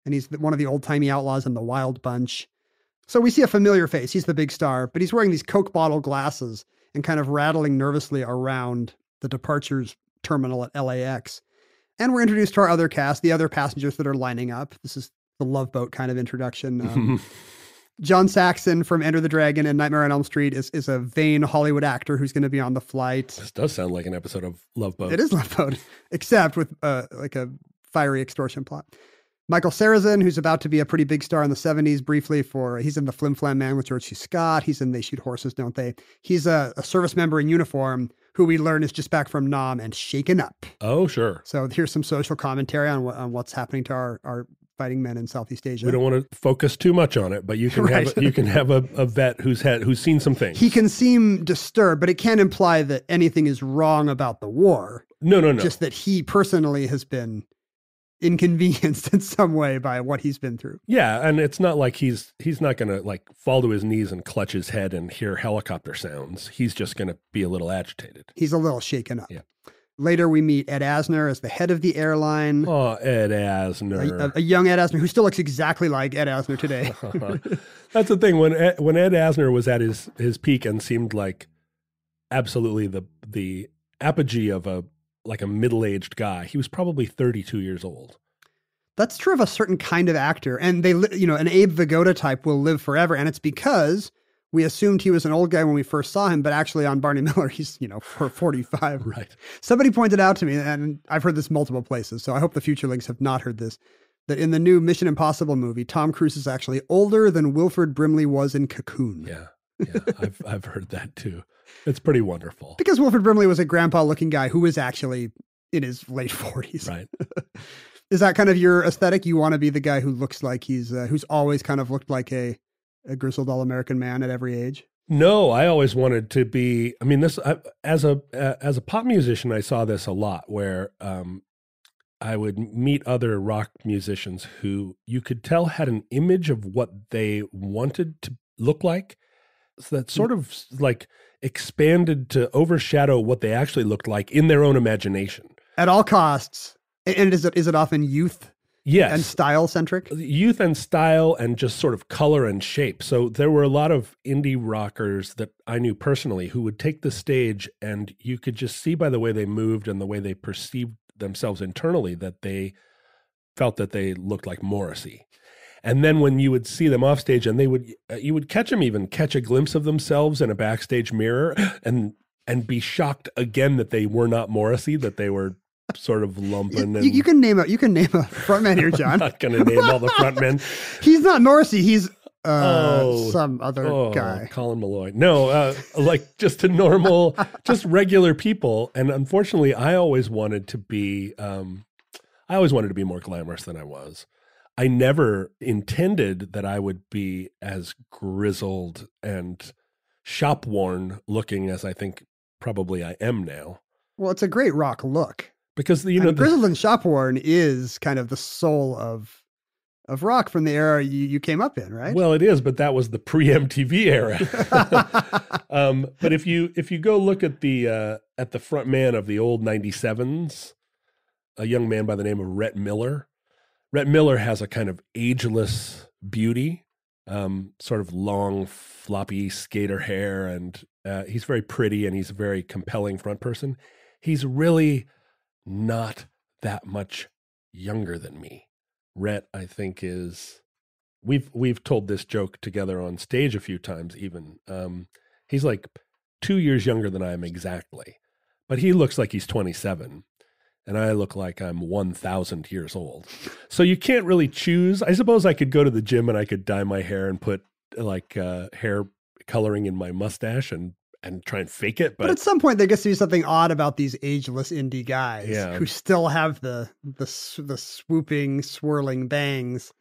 And he's one of the old-timey outlaws in The Wild Bunch. So we see a familiar face. He's the big star, but he's wearing these Coke bottle glasses and kind of rattling nervously around the departures terminal at LAX. And we're introduced to our other cast, the other passengers that are lining up. This is the Love Boat kind of introduction. John Saxon from Enter the Dragon and Nightmare on Elm Street is a vain Hollywood actor who's going to be on the flight. This does sound like an episode of Love Boat. It is Love Boat, except with like a fiery extortion plot. Michael Sarrazin, who's about to be a pretty big star in the 70s briefly he's in The Flim Flam Man with George C. Scott. He's in They Shoot Horses, Don't They? He's a service member in uniform who we learn is just back from Nam and shaken up. Oh, sure. So here's some social commentary on what's happening to our fighting men in Southeast Asia. We don't want to focus too much on it, but you can have a vet who's seen some things. He can seem disturbed, but it can't imply that anything is wrong about the war. No. Just that he personally has been inconvenienced in some way by what he's been through. Yeah, and it's not like he's not going to like fall to his knees and clutch his head and hear helicopter sounds. He's just going to be a little agitated. He's a little shaken up. Yeah. Later, we meet Ed Asner as the head of the airline. Oh, Ed Asner. A young Ed Asner who still looks exactly like Ed Asner today. That's the thing. When Ed Asner was at his peak and seemed like absolutely the apogee of a middle-aged guy, he was probably 32 years old. That's true of a certain kind of actor. And an Abe Vigoda type will live forever. And it's because we assumed he was an old guy when we first saw him, but actually on Barney Miller, he's, 45. Right. Somebody pointed out to me, and I've heard this multiple places, so I hope the Future Links have not heard this. that in the new Mission Impossible movie, Tom Cruise is actually older than Wilford Brimley was in Cocoon. Yeah. I've heard that too. It's pretty wonderful. Because Wilford Brimley was a grandpa-looking guy who was actually in his late 40s. Right. Is that kind of your aesthetic? You want to be the guy who looks like who's always kind of looked like a grizzled all-American man at every age? No, I always wanted to be. I mean, as a pop musician, I saw this a lot where I would meet other rock musicians who you could tell had an image of what they wanted to look like, so that sort of like expanded to overshadow what they actually looked like in their own imagination at all costs. And is it often youth? Yes. And style centric? Youth and style and just sort of color and shape. So there were a lot of indie rockers that I knew personally who would take the stage and you could just see by the way they moved and the way they perceived themselves internally that they felt that they looked like Morrissey. And then when you would see them off stage and you would catch a glimpse of themselves in a backstage mirror and be shocked again that they were not Morrissey, that they were sort of lumping. You can name a frontman here, John. I'm not going to name all the frontmen. He's not Morrissey. He's some other guy. Colin Malloy. No, like just a normal, just regular people. And unfortunately, I always wanted to be more glamorous than I was. I never intended that I would be as grizzled and shop worn looking as I think probably I am now. Well, it's a great rock look. Because grizzled and shop worn is kind of the soul of rock from the era you came up in, right? Well, it is, but that was the pre-MTV era. But if you go look at the front man of the old 97s, a young man by the name of Rhett Miller. Rhett Miller has a kind of ageless beauty, sort of long, floppy skater hair, and he's very pretty and he's a very compelling front person. He's really not that much younger than me. Rhett, I think, is we've told this joke together on stage a few times even. He's like 2 years younger than I am exactly, but he looks like he's 27 and I look like I'm 1,000 years old. So you can't really choose. I suppose I could go to the gym and I could dye my hair and put like hair coloring in my mustache and try and fake it. But at some point there gets to be something odd about these ageless indie guys who still have the swooping, swirling bangs.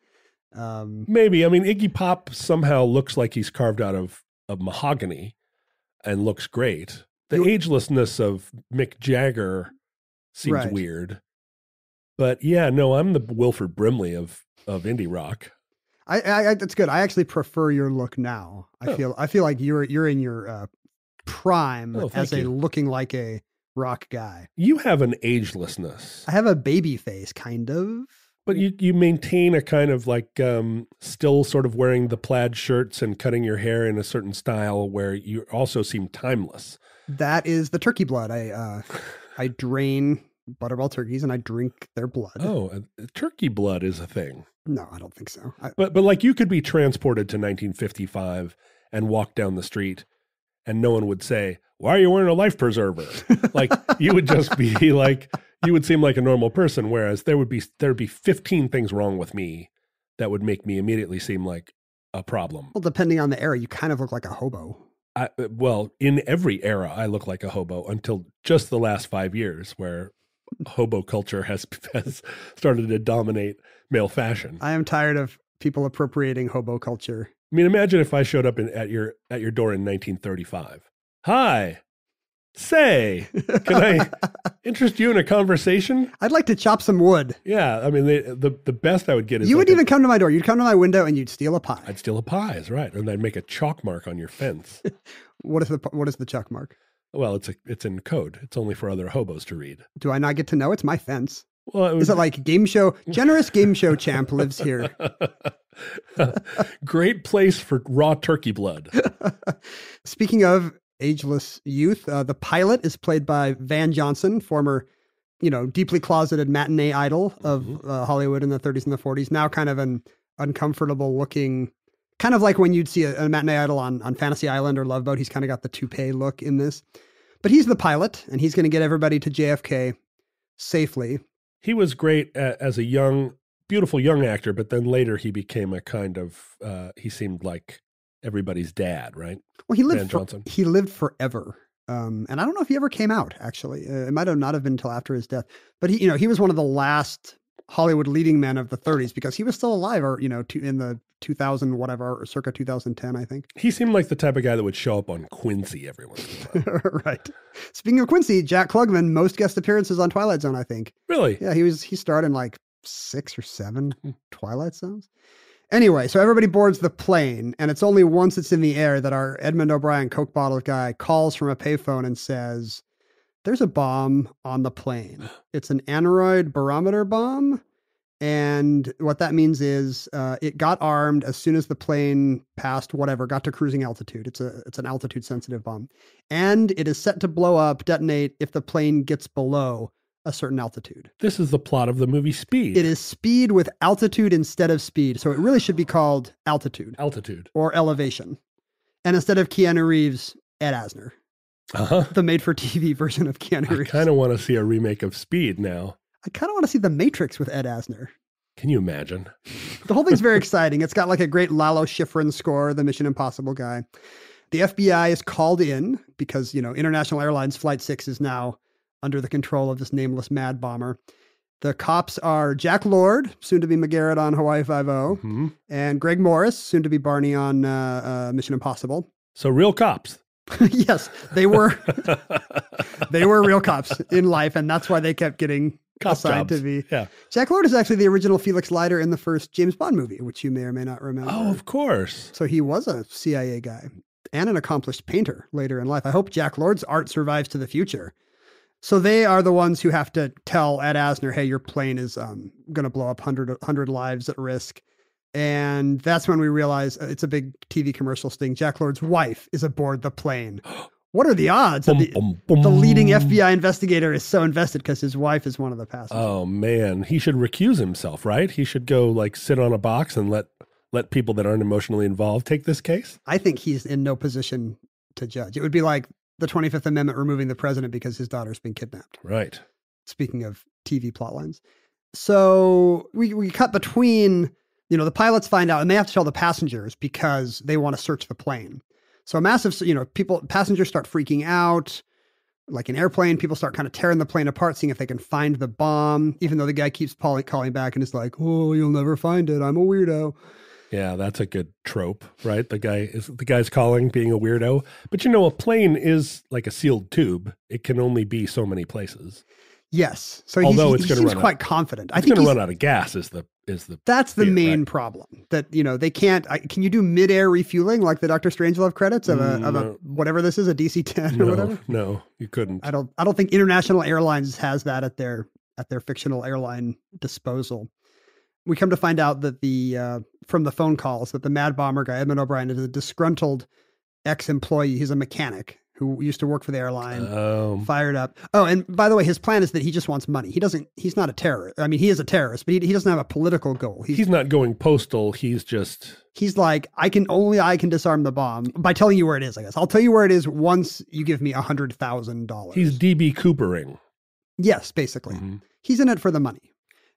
Maybe. I mean, Iggy Pop somehow looks like he's carved out of mahogany and looks great. The agelessness of Mick Jagger seems weird. But yeah, no, I'm the Wilford Brimley of indie rock. I that's good. I actually prefer your look now. I feel like you're in your prime as looking like a rock guy. You have an agelessness. I have a baby face, kind of. But you maintain a kind of like still sort of wearing the plaid shirts and cutting your hair in a certain style where you also seem timeless. That is the turkey blood. I drain Butterball turkeys and I drink their blood. Oh, turkey blood is a thing. No, I don't think so. But like you could be transported to 1955 and walk down the street and no one would say, "Why are you wearing a life preserver?" Like you would just be like, you would seem like a normal person. Whereas there'd be 15 things wrong with me that would make me immediately seem like a problem. Well, depending on the era, you kind of look like a hobo. Well, in every era, I look like a hobo until just the last 5 years where hobo culture has started to dominate male fashion. I am tired of people appropriating hobo culture. I mean, imagine if I showed up at your door in 1935. Hi, say, can I interest you in a conversation? I'd like to chop some wood. Yeah, I mean, the best I would get is you would even come to my door. You'd come to my window and you'd steal a pie. I'd steal a pie, is right, and I'd make a chalk mark on your fence. What is the chalk mark? Well, it's in code. It's only for other hobos to read. Do I not get to know? It's my fence. Well, is it like game show? Generous game show champ lives here. Great place for raw turkey blood. Speaking of ageless youth, the pilot is played by Van Johnson, former, deeply closeted matinee idol of Hollywood in the 30s and the 40s. Now kind of an uncomfortable looking, kind of like when you'd see a matinee idol on Fantasy Island or Love Boat. He's kind of got the toupee look in this. But he's the pilot, and he's going to get everybody to JFK safely. He was great as a young beautiful young actor, but then later he became a kind of, he seemed like everybody's dad, right? Well, Johnson. He lived forever. And I don't know if he ever came out, actually. It might have not have been until after his death. But he was one of the last Hollywood leading men of the 30s because he was still alive, or, in the 2000, whatever, or circa 2010, I think. He seemed like the type of guy that would show up on Quincy every once in a while. Right. Speaking of Quincy, Jack Klugman, most guest appearances on Twilight Zone, I think. Really? Yeah, he starred in like 6 or 7 Twilight Zones. Anyway, so everybody boards the plane, and it's only once it's in the air that our Edmund O'Brien Coke bottle guy calls from a payphone and says, "There's a bomb on the plane. It's an aneroid barometer bomb." And what that means is it got armed as soon as the plane got to cruising altitude. It's an altitude sensitive bomb. And it is set to blow up, detonate if the plane gets below a certain altitude. This is the plot of the movie Speed. It is speed with altitude instead of speed. So it really should be called Altitude. Altitude. Or Elevation. And instead of Keanu Reeves, Ed Asner. Uh-huh. The made-for-TV version of Keanu Reeves. I kind of want to see a remake of Speed now. I kind of want to see The Matrix with Ed Asner. Can you imagine? The whole thing's very exciting. It's got like a great Lalo Schifrin score, the Mission Impossible guy. The FBI is called in because, International Airlines Flight 6 is now under the control of this nameless mad bomber. The cops are Jack Lord, soon to be McGarrett on Hawaii Five-0, and Greg Morris, soon to be Barney on Mission Impossible. So real cops. Yes, they were. They were real cops in life, and that's why they kept getting assigned to be. Yeah. Jack Lord is actually the original Felix Leiter in the first James Bond movie, which you may or may not remember. Oh, of course. So he was a CIA guy and an accomplished painter later in life. I hope Jack Lord's art survives to the future. So they are the ones who have to tell Ed Asner, hey, your plane is going to blow up 100 lives at risk. And that's when we realize it's a big TV commercial sting. Jack Lord's wife is aboard the plane. What are the odds that the leading FBI investigator is so invested because his wife is one of the passengers? Oh, man. He should recuse himself, right? He should go sit on a box and let people that aren't emotionally involved take this case? I think he's in no position to judge. It would be like the 25th Amendment removing the president because his daughter's been kidnapped. Right. Speaking of TV plot lines. So we cut between, the pilots find out and they have to tell the passengers because they want to search the plane. So massive, passengers start freaking out. Like an airplane, people start kind of tearing the plane apart, seeing if they can find the bomb, even though the guy keeps calling back and is like, "Oh, you'll never find it. I'm a weirdo." Yeah, that's a good trope, right? The guy's calling, being a weirdo. But a plane is like a sealed tube. It can only be so many places. Yes. So although he seems quite confident. I think going to run out of gas is the that's the main problem. That they can't. Can you do mid-air refueling like the Dr. Strangelove credits of a whatever this is, a DC-10 or whatever? No, you couldn't. I don't think International Airlines has that at their fictional airline disposal. We come to find out that from the phone calls that the mad bomber guy, Edmund O'Brien, is a disgruntled ex-employee. He's a mechanic who used to work for the airline, fired up. Oh, and by the way, his plan is that he just wants money. He's not a terrorist. I mean, he is a terrorist, but he doesn't have a political goal. He's not going postal. He's like, I can disarm the bomb by telling you where it is, I guess. I'll tell you where it is once you give me $100,000. He's DB Coopering. Yes, basically. Mm-hmm. He's in it for the money.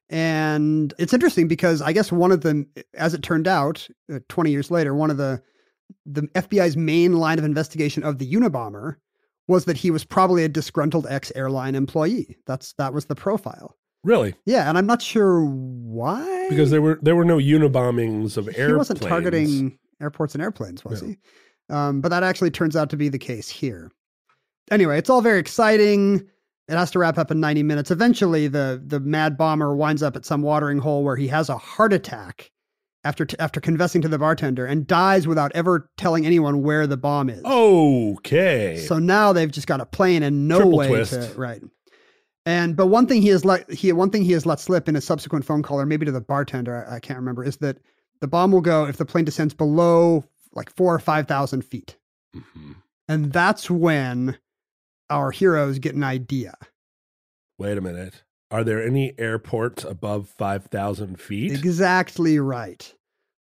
And it's interesting because I guess one of them, as it turned out, 20 years later, one of the FBI's main line of investigation of the Unabomber was that he was probably a disgruntled ex-airline employee. That was the profile. Really? Yeah, and I'm not sure why. Because there were no Unabombings of airplanes. He wasn't targeting airports and airplanes, was he? But that actually turns out to be the case here. Anyway, it's all very exciting. It has to wrap up in 90 minutes. Eventually, the mad bomber winds up at some watering hole where he has a heart attack after confessing to the bartender and dies without ever telling anyone where the bomb is. Okay. So now they've just got a plane and no Triple way twist. to right. But one thing he has let slip in a subsequent phone call, or maybe to the bartender, I can't remember, is that the bomb will go if the plane descends below like 4,000 or 5,000 feet. Mm-hmm. And that's when our heroes get an idea. Wait a minute. Are there any airports above 5,000 feet? Exactly right.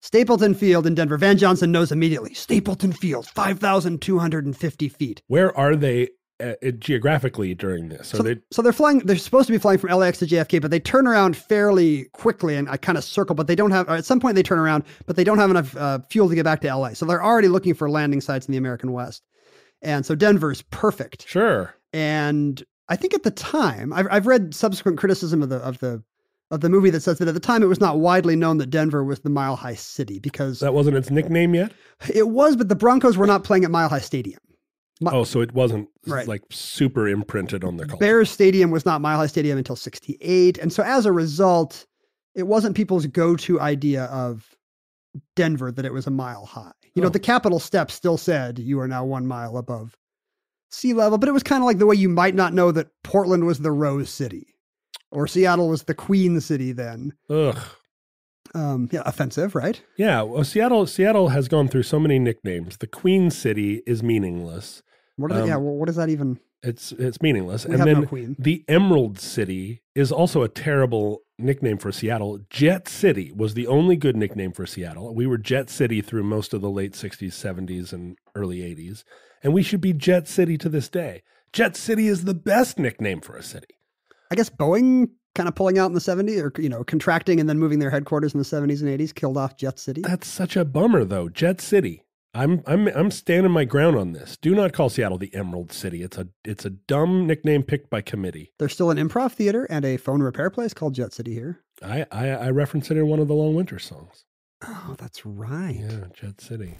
Stapleton Field in Denver. Van Johnson knows immediately. Stapleton Field, 5,250 feet. Where are they geographically during this. So they're flying. They're supposed to be flying from LAX to JFK, but they turn around fairly quickly and I kind of circle. But they don't have. At some point, they turn around, but they don't have enough fuel to get back to LA. So they're already looking for landing sites in the American West, and so Denver's perfect. Sure. And I think at the time, I've read subsequent criticism of the movie that says that at the time it was not widely known that Denver was the Mile High City because that wasn't its nickname yet. It was, but the Broncos were not playing at Mile High Stadium. So it wasn't like super imprinted on the culture. Bears Stadium was not Mile High Stadium until 1968. And so as a result, it wasn't people's go-to idea of Denver that it was a mile high. You know, the Capitol steps still said you are now 1 mile above sea level, but it was kind of like the way you might not know that Portland was the Rose City or Seattle was the Queen City then. Ugh. Yeah, offensive, right? Yeah. Well, Seattle has gone through so many nicknames. The Queen City is meaningless. What does that even? It's meaningless. We have no queen. The Emerald City is also a terrible nickname for Seattle. Jet City was the only good nickname for Seattle. We were Jet City through most of the late 60s, 70s, and early 80s. And we should be Jet City to this day. Jet City is the best nickname for a city. I guess Boeing kind of pulling out in the 70s or, contracting and then moving their headquarters in the 70s and 80s killed off Jet City. That's such a bummer, though. Jet City. I'm standing my ground on this. Do not call Seattle the Emerald City. It's a dumb nickname picked by committee. There's still an improv theater and a phone repair place called Jet City here. I reference it in one of the Long Winter songs. Oh, that's right. Yeah, Jet City.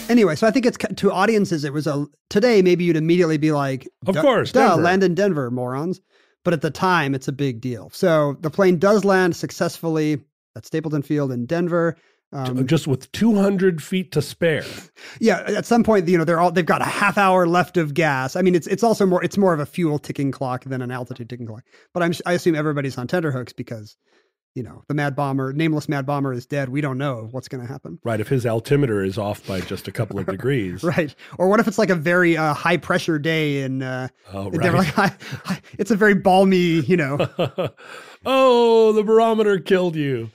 Anyway, so I think it's to audiences. It was today. Maybe you'd immediately be like, "Of course, Denver. Land in Denver, morons." But at the time, it's a big deal. So the plane does land successfully at Stapleton Field in Denver, just with 200 feet to spare. Yeah, at some point, they've got a half hour left of gas. I mean, it's also more of a fuel ticking clock than an altitude ticking clock. But I assume everybody's on tenterhooks because, the nameless Mad Bomber is dead. We don't know what's going to happen. Right. If his altimeter is off by just a couple of degrees. Right. Or what if it's like a very high pressure day in Denver? Like, it's a very balmy, Oh, the barometer killed you.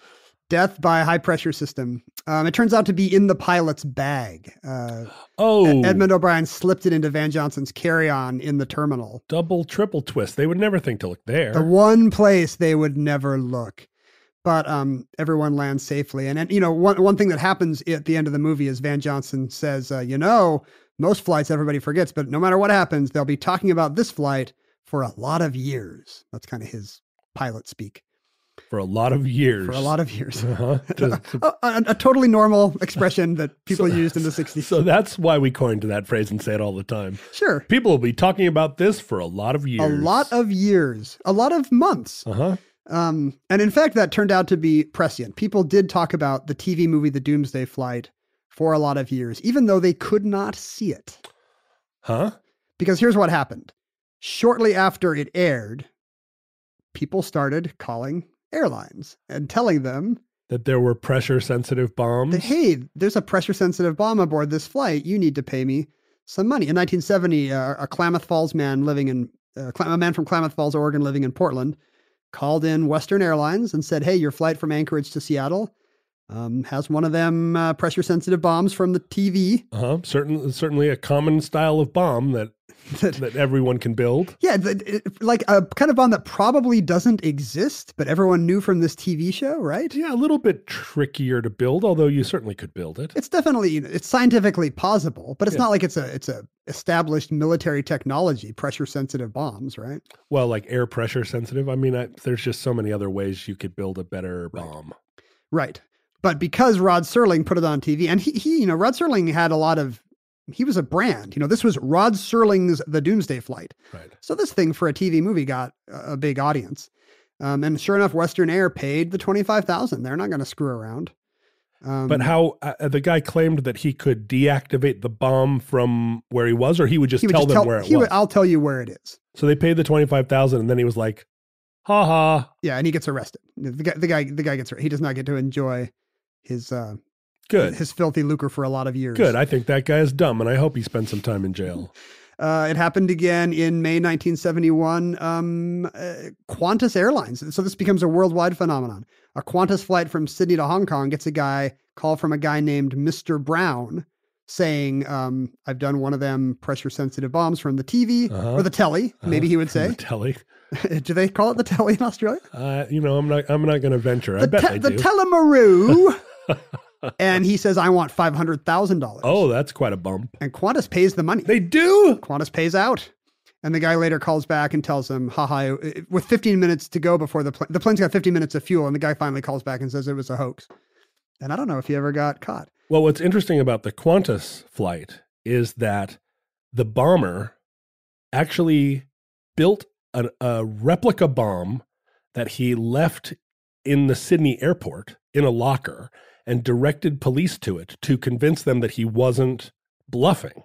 Death by high pressure system. It turns out to be in the pilot's bag. Edmund O'Brien slipped it into Van Johnson's carry-on in the terminal. Double, triple twist. They would never think to look there. The one place they would never look. But everyone lands safely. And one thing that happens at the end of the movie is Van Johnson says, most flights everybody forgets, but no matter what happens, they'll be talking about this flight for a lot of years. That's kind of his pilot speak. For a lot of years. Uh-huh. A totally normal expression that people used in the 60s. So that's why we coined that phrase and say it all the time. Sure. People will be talking about this for a lot of years. A lot of years. A lot of months. Uh-huh. And in fact, that turned out to be prescient. People did talk about the TV movie, The Doomsday Flight, for a lot of years, even though they could not see it. Huh? Because here's what happened. Shortly after it aired, people started calling airlines and telling them that there were pressure-sensitive bombs. Hey, there's a pressure-sensitive bomb aboard this flight. You need to pay me some money. In 1970, a Klamath Falls man a man from Klamath Falls, Oregon, living in Portland, called in Western Airlines and said, "Hey, your flight from Anchorage to Seattle has one of them pressure-sensitive bombs from the TV." Certainly a common style of bomb that everyone can build. Yeah, like a kind of bomb that probably doesn't exist, but everyone knew from this TV show, right? Yeah, a little bit trickier to build, although you certainly could build it. It's definitely, it's scientifically plausible, but it's not like it's a established military technology, pressure-sensitive bombs, right? Well, like air pressure sensitive. I mean, there's just so many other ways you could build a better bomb. Right. But because Rod Serling put it on TV, and he Rod Serling had he was a brand. This was Rod Serling's The Doomsday Flight. Right. So this thing for a TV movie got a big audience. And sure enough, Western Air paid the $25,000. They're not going to screw around. But how the guy claimed that he could deactivate the bomb from where he was, or he would just tell them where it was? I'll tell you where it is. So they paid the $25,000, and then he was like, "Ha ha." Yeah, and he gets arrested. The guy gets arrested. He does not get to enjoy his his filthy lucre for a lot of years. Good. I think that guy is dumb, and I hope he spends some time in jail. It happened again in May 1971. Qantas Airlines. So this becomes a worldwide phenomenon. A Qantas flight from Sydney to Hong Kong gets a call from a guy named Mr. Brown saying, I've done one of them pressure sensitive bombs from the TV or the telly, maybe he would say. The telly. Do they call it the telly in Australia? I'm not going to venture. I bet they do. The telemaroo. And he says, I want $500,000. Oh, that's quite a bump. And Qantas pays the money. They do? Qantas pays out. And the guy later calls back and tells him, haha, with 15 minutes to go before the plane's got 15 minutes of fuel. And the guy finally calls back and says it was a hoax. And I don't know if he ever got caught. Well, what's interesting about the Qantas flight is that the bomber actually built a replica bomb that he left in the Sydney airport in a locker and directed police to it to convince them that he wasn't bluffing.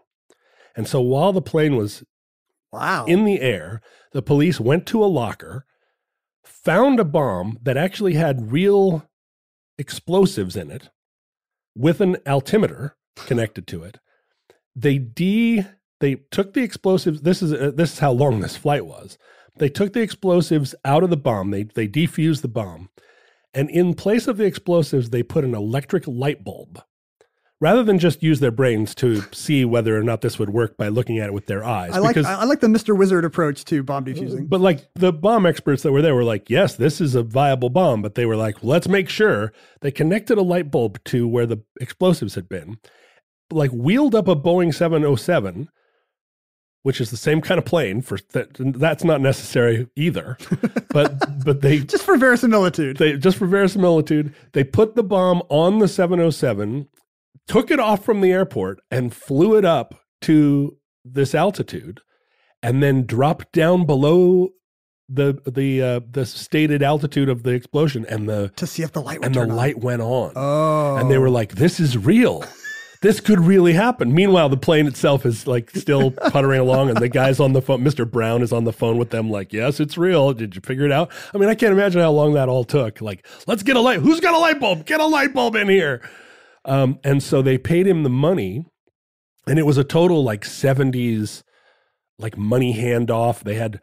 And so while the plane was in the air, the police went to a locker, found a bomb that actually had real explosives in it with an altimeter connected to it. They took the explosives. This is how long this flight was. They took the explosives out of the bomb. They defused the bomb. And in place of the explosives, they put an electric light bulb. Rather than just use their brains to see whether or not this would work by looking at it with their eyes. I like the Mr. Wizard approach to bomb defusing. But like the bomb experts that were there were like, yes, this is a viable bomb. But they were like, let's make sure. They connected a light bulb to where the explosives had been. Like wheeled up a Boeing 707, which is the same kind of plane. That's not necessary either. But they just for verisimilitude. They put the bomb on the 707, took it off from the airport, and flew it up to this altitude, and then dropped down below the stated altitude of the explosion, and to see if the light went on. Oh, and they were like, "This is real." This could really happen. Meanwhile, the plane itself is like still puttering along, and the guy's on the phone. Mr. Brown is on the phone with them like, yes, it's real. Did you figure it out? I mean, I can't imagine how long that all took. Like, let's get a light. Who's got a light bulb? Get a light bulb in here. And so they paid him the money, and it was a total like 70s, like money handoff. They had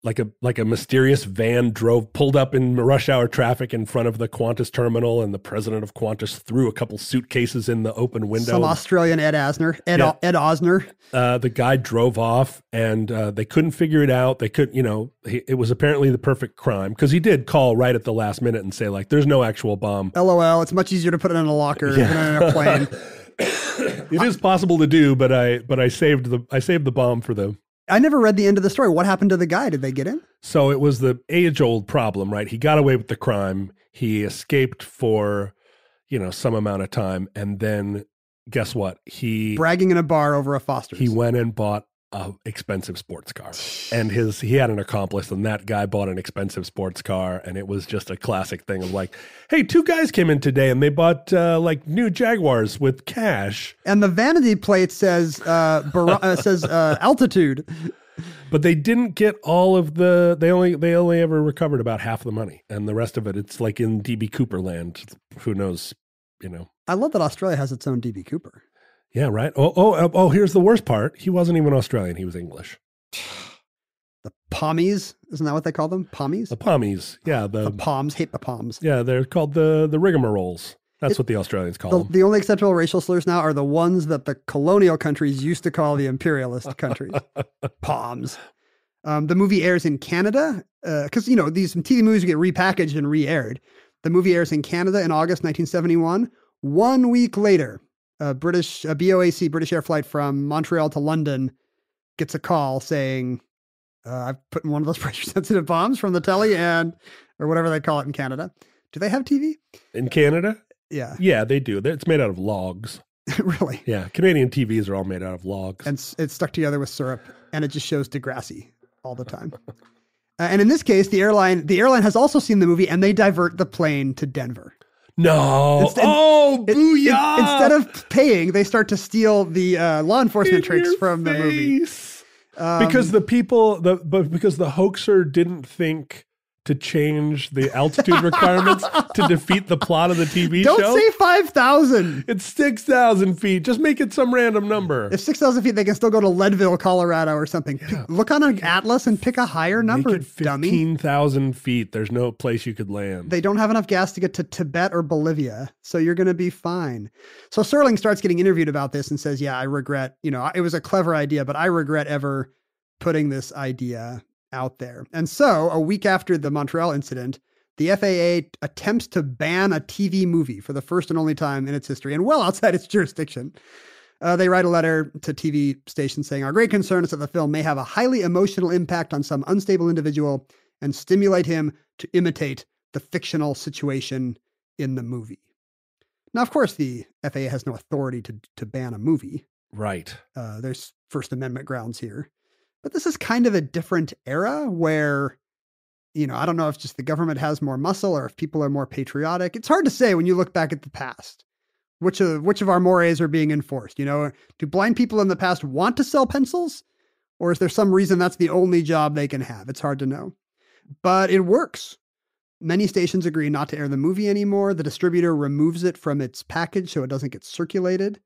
like a mysterious van pulled up in rush hour traffic in front of the Qantas terminal, and the president of Qantas threw a couple suitcases in the open window. Some Australian Ed Osner. The guy drove off, and they couldn't figure it out. They could, it was apparently the perfect crime, because he did call right at the last minute and say like, there's no actual bomb. LOL, it's much easier to put it in a locker than in a plane. It is possible to do, but I saved the bomb for the... I never read the end of the story. What happened to the guy? Did they get him? So it was the age-old problem, right? He got away with the crime. He escaped for, some amount of time. And then guess what? Bragging in a bar over a Foster's. He went and bought an expensive sports car. And he had an accomplice, and that guy bought an expensive sports car. And it was just a classic thing of like, hey, two guys came in today and they bought new Jaguars with cash. And the vanity plate says altitude. But they didn't get all of they only ever recovered about half the money. And the rest of it, it's like in DB Cooper land. Who knows, I love that Australia has its own DB Cooper. Yeah, right. Oh, here's the worst part. He wasn't even Australian. He was English. The Pommies, isn't that what they call them? Pommies? The Pommies. Yeah. The Poms, hate the Poms. Yeah, they're called the rigmaroles. That's what the Australians call them. The only acceptable racial slurs now are the ones that the colonial countries used to call the imperialist countries. Poms. The movie airs in Canada, because, these TV movies get repackaged and re-aired. The movie airs in Canada in August 1971. 1 week later, a BOAC, British Air flight from Montreal to London, gets a call saying, I've put in one of those pressure-sensitive bombs from the telly or whatever they call it in Canada. Do they have TV? In Canada? Yeah. Yeah, they do. It's made out of logs. Really? Yeah. Canadian TVs are all made out of logs. And it's stuck together with syrup, and it just shows Degrassi all the time. And in this case, the airline has also seen the movie, and they divert the plane to Denver. No. Booyah! Instead of paying, they start to steal the law enforcement tricks from the movie. Because the people, because the hoaxer didn't think to change the altitude requirements to defeat the plot of the TV show? Don't say 5,000. It's 6,000 feet. Just make it some random number. If 6,000 feet, they can still go to Leadville, Colorado or something. Yeah. Look on an atlas and pick a higher number, Make it dummy. 15,000 feet. There's no place you could land. They don't have enough gas to get to Tibet or Bolivia, so you're going to be fine. So Serling starts getting interviewed about this and says, yeah, I regret, it was a clever idea, but I regret ever putting this idea out there. And so a week after the Montreal incident, the FAA attempts to ban a TV movie for the first and only time in its history and well outside its jurisdiction. They write a letter to TV stations saying, our great concern is that the film may have a highly emotional impact on some unstable individual and stimulate him to imitate the fictional situation in the movie. Now, of course, the FAA has no authority to ban a movie. Right. There's First Amendment grounds here. But this is kind of a different era where, I don't know if just the government has more muscle or if people are more patriotic. It's hard to say when you look back at the past, which of our mores are being enforced. Do blind people in the past want to sell pencils? Or is there some reason that's the only job they can have? It's hard to know. But it works. Many stations agree not to air the movie anymore. The distributor removes it from its package so it doesn't get circulated.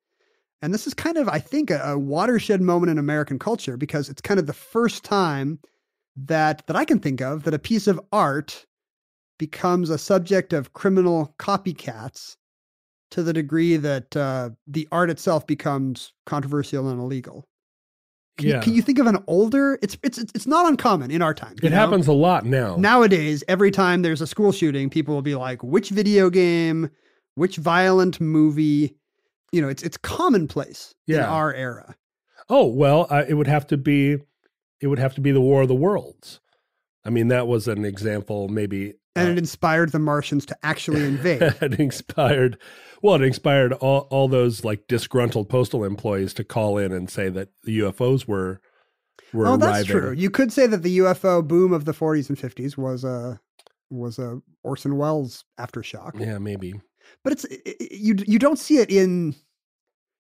And this is kind of, I think, a watershed moment in American culture because it's kind of the first time that I can think of that a piece of art becomes a subject of criminal copycats to the degree that the art itself becomes controversial and illegal. Can you think of an older? It's not uncommon in our time. It happens a lot now. Nowadays, every time there's a school shooting, people will be like, which video game, which violent movie? It's commonplace in our era. Oh, well, it would have to be the War of the Worlds. I mean, that was an example, maybe. And it inspired the Martians to actually invade. It inspired all those like disgruntled postal employees to call in and say that the UFOs were Oh, that's arriving. true. You could say that the UFO boom of the 40s and 50s was a Orson Welles aftershock. Yeah, maybe. But you don't see it in,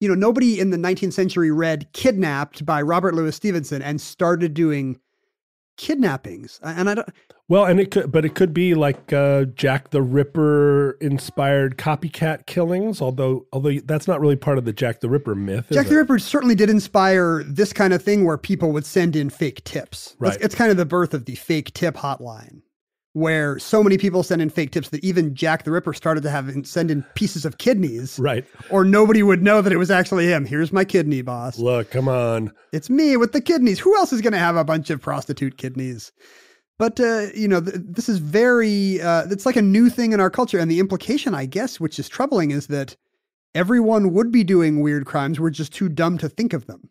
nobody in the 19th century read Kidnapped by Robert Louis Stevenson and started doing kidnappings. And I don't. Well, and it could be like Jack the Ripper inspired copycat killings, although that's not really part of the Jack the Ripper myth. Jack the Ripper certainly did inspire this kind of thing where people would send in fake tips. Right. It's kind of the birth of the fake tip hotline, where so many people send in fake tips that even Jack the Ripper started to send in pieces of kidneys. Right. Or nobody would know that it was actually him. Here's my kidney, boss. Look, come on. It's me with the kidneys. Who else is going to have a bunch of prostitute kidneys? But, this is very, it's like a new thing in our culture. And the implication, I guess, which is troubling, is that everyone would be doing weird crimes. We're just too dumb to think of them.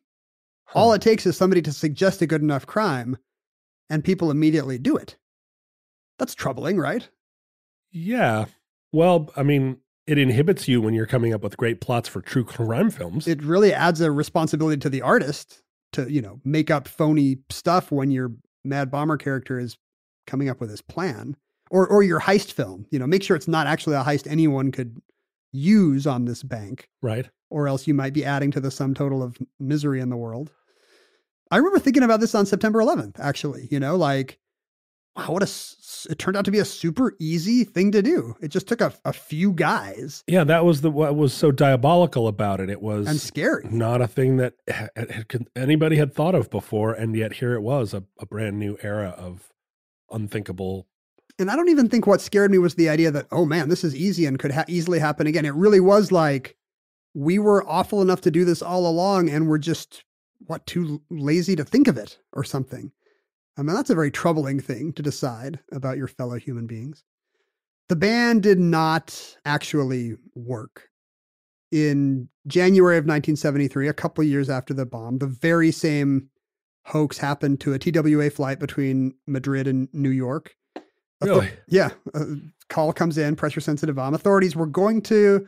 Huh. All it takes is somebody to suggest a good enough crime and people immediately do it. That's troubling, right? Yeah. Well, I mean, it inhibits you when you're coming up with great plots for true crime films. It really adds a responsibility to the artist to, make up phony stuff when your Mad Bomber character is coming up with his plan. Or your heist film, make sure it's not actually a heist anyone could use on this bank. Right. Or else you might be adding to the sum total of misery in the world. I remember thinking about this on September 11th, actually, wow, it turned out to be a super easy thing to do. It just took a few guys. Yeah, that was what was so diabolical about it. It was and scary. Not a thing that anybody had thought of before, and yet here it was, a brand new era of unthinkable. And I don't even think what scared me was the idea that, oh man, this is easy and could easily happen again. It really was like, we were awful enough to do this all along, and we're just, too lazy to think of it or something. I mean, that's a very troubling thing to decide about your fellow human beings. The ban did not actually work. In January of 1973, a couple of years after the bomb, the very same hoax happened to a TWA flight between Madrid and New York. Really? Yeah. A call comes in, pressure sensitive bomb. Authorities were going to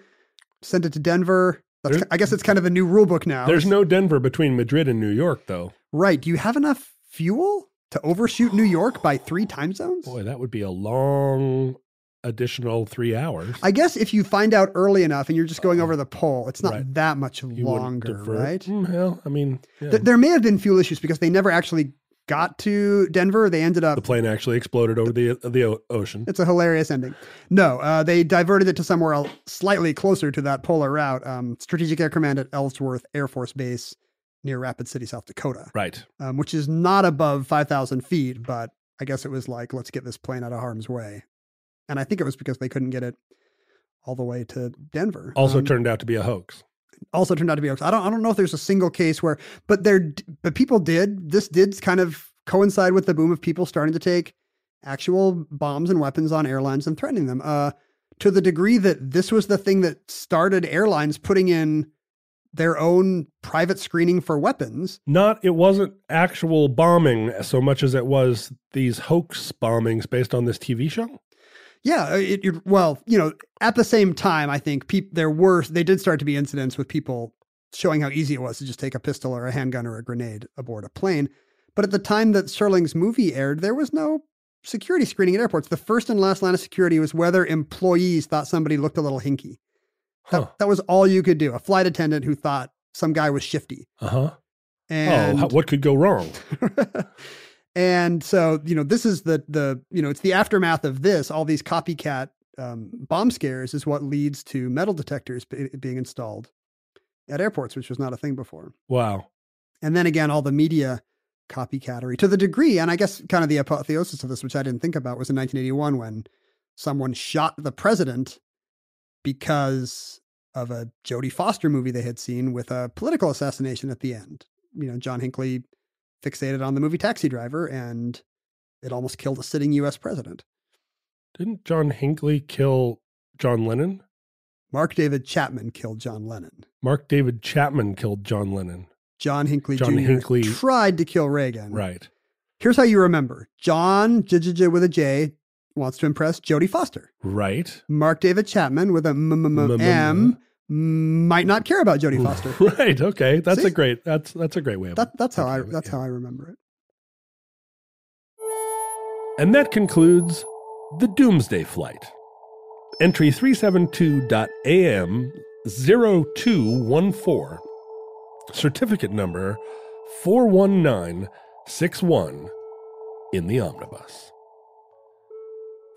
send it to Denver. I guess it's kind of a new rule book now. There's no Denver between Madrid and New York, though. Right. Do you have enough fuel to overshoot New York by 3 time zones? Boy, that would be a long additional 3 hours. I guess if you find out early enough and you're just going over the pole, it's not that much longer, right? Well, I mean, there may have been fuel issues because they never actually got to Denver. They ended up... The plane actually exploded over the ocean. It's a hilarious ending. No, they diverted it to somewhere else, slightly closer to that polar route. Strategic Air Command at Ellsworth Air Force Base near Rapid City, South Dakota. Right. Which is not above 5,000 feet, but I guess it was like, let's get this plane out of harm's way. And I think it was because they couldn't get it all the way to Denver. Also turned out to be a hoax. I don't know if there's a single case where, but people did. This did kind of coincide with the boom of people starting to take actual bombs and weapons on airlines and threatening them. To the degree that this was the thing that started airlines putting in their own private screening for weapons. It wasn't actual bombing so much as it was these hoax bombings based on this TV show. Yeah, well, at the same time, I think they did start to be incidents with people showing how easy it was to just take a pistol or a handgun or a grenade aboard a plane. But at the time that Serling's movie aired, there was no security screening at airports. The first and last line of security was whether employees thought somebody looked a little hinky. That was all you could do. A flight attendant who thought some guy was shifty. Uh-huh. And what could go wrong? And so, this is it's the aftermath of this. All these copycat bomb scares is what leads to metal detectors being installed at airports, which was not a thing before. Wow. And then again, all the media copycattery to the degree, and I guess kind of the apotheosis of this, which I didn't think about, was in 1981 when someone shot the president because of a Jodie Foster movie they had seen with a political assassination at the end. John Hinckley fixated on the movie Taxi Driver, and it almost killed a sitting U.S. president. Didn't John Hinckley kill John Lennon? Mark David Chapman killed John Lennon. Mark David Chapman killed John Lennon. John Hinckley Jr. tried to kill Reagan. Right. Here's how you remember. John, with a J, wants to impress Jodie Foster. Right. Mark David Chapman with a M might not care about Jodie Foster. Right. Okay. That's a great way of that's how I remember it. And that concludes the Doomsday Flight. Entry 372.AM0214. Certificate number 41961 in the omnibus.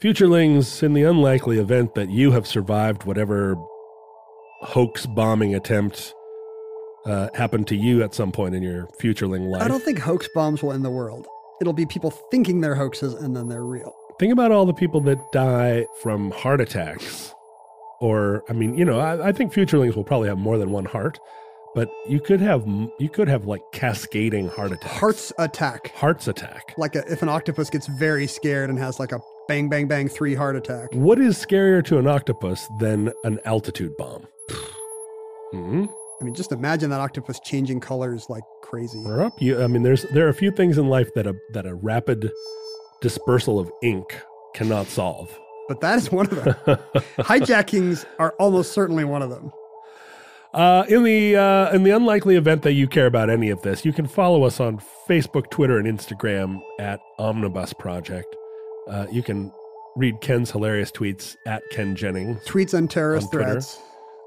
Futurelings, in the unlikely event that you have survived whatever hoax bombing attempt happened to you at some point in your futureling life. I don't think hoax bombs will end the world. It'll be people thinking they're hoaxes and then they're real. Think about all the people that die from heart attacks. Or, I think futurelings will probably have more than one heart, but you could have like cascading heart attacks. Hearts attack. Like if an octopus gets very scared and has like a bang, bang, bang 3 heart attack. What is scarier to an octopus than an altitude bomb? Mm-hmm. Just imagine that octopus changing colors like crazy. There are a few things in life that a rapid dispersal of ink cannot solve. But that is one of them. Hijackings are almost certainly one of them. In the unlikely event that you care about any of this, you can follow us on Facebook, Twitter, and Instagram at Omnibus Project. You can read Ken's hilarious tweets at Ken Jennings. Tweets and terrorist threats.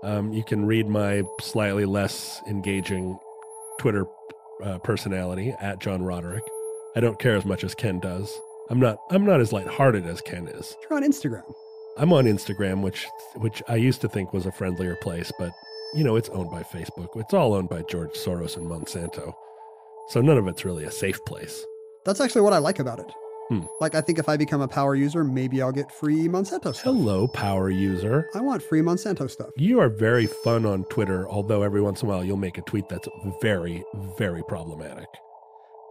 You can read my slightly less engaging Twitter personality at John Roderick. I don't care as much as Ken does. I'm not as lighthearted as Ken is. You're on Instagram. I'm on Instagram, which I used to think was a friendlier place, but it's owned by Facebook. It's all owned by George Soros and Monsanto. So none of it's really a safe place. That's actually what I like about it. Like, I think if I become a power user, maybe I'll get free Monsanto stuff. Hello, power user. I want free Monsanto stuff. You are very fun on Twitter, although every once in a while you'll make a tweet that's very, very problematic.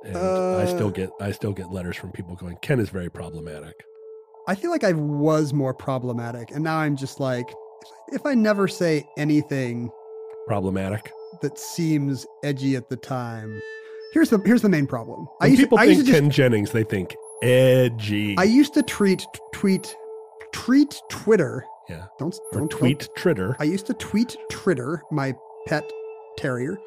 And I still get letters from people going, Ken is very problematic. I feel like I was more problematic, and now I'm just like, if I never say anything problematic that seems edgy at the time. Here's the main problem. When people think Ken Jennings, they think edgy. I used to tweet Twitter. Yeah. Don't tweet Tritter. I used to tweet Tritter, my pet terrier.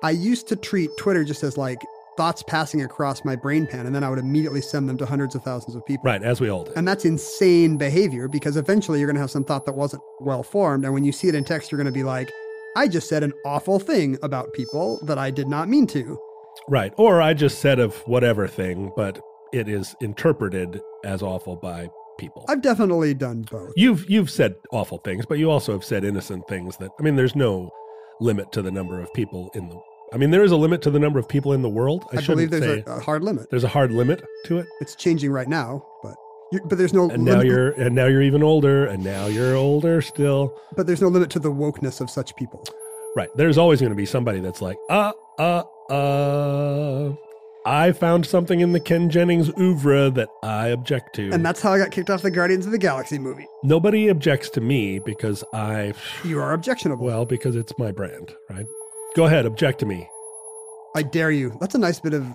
I used to treat Twitter just as like thoughts passing across my brain pan, and then I would immediately send them to hundreds of thousands of people. Right, as we all did. And that's insane behavior, because eventually you're going to have some thought that wasn't well formed, and when you see it in text, you're going to be like, I just said an awful thing about people that I did not mean to. Right. Or I just said of whatever thing, but it is interpreted as awful by people. I've definitely done both. You've said awful things, but you also have said innocent things that, I mean, there's no limit to the number of people there is a limit to the number of people in the world. I believe there's a hard limit. There's a hard limit to it. It's changing right now, but there's no and now you're even older, and now you're older still. But there's no limit to the wokeness of such people. Right. There's always going to be somebody that's like, I found something in the Ken Jennings oeuvre that I object to. And that's how I got kicked off the Guardians of the Galaxy movie. Nobody objects to me because You are objectionable. Well, because it's my brand, right? Go ahead, object to me. I dare you. That's a nice bit of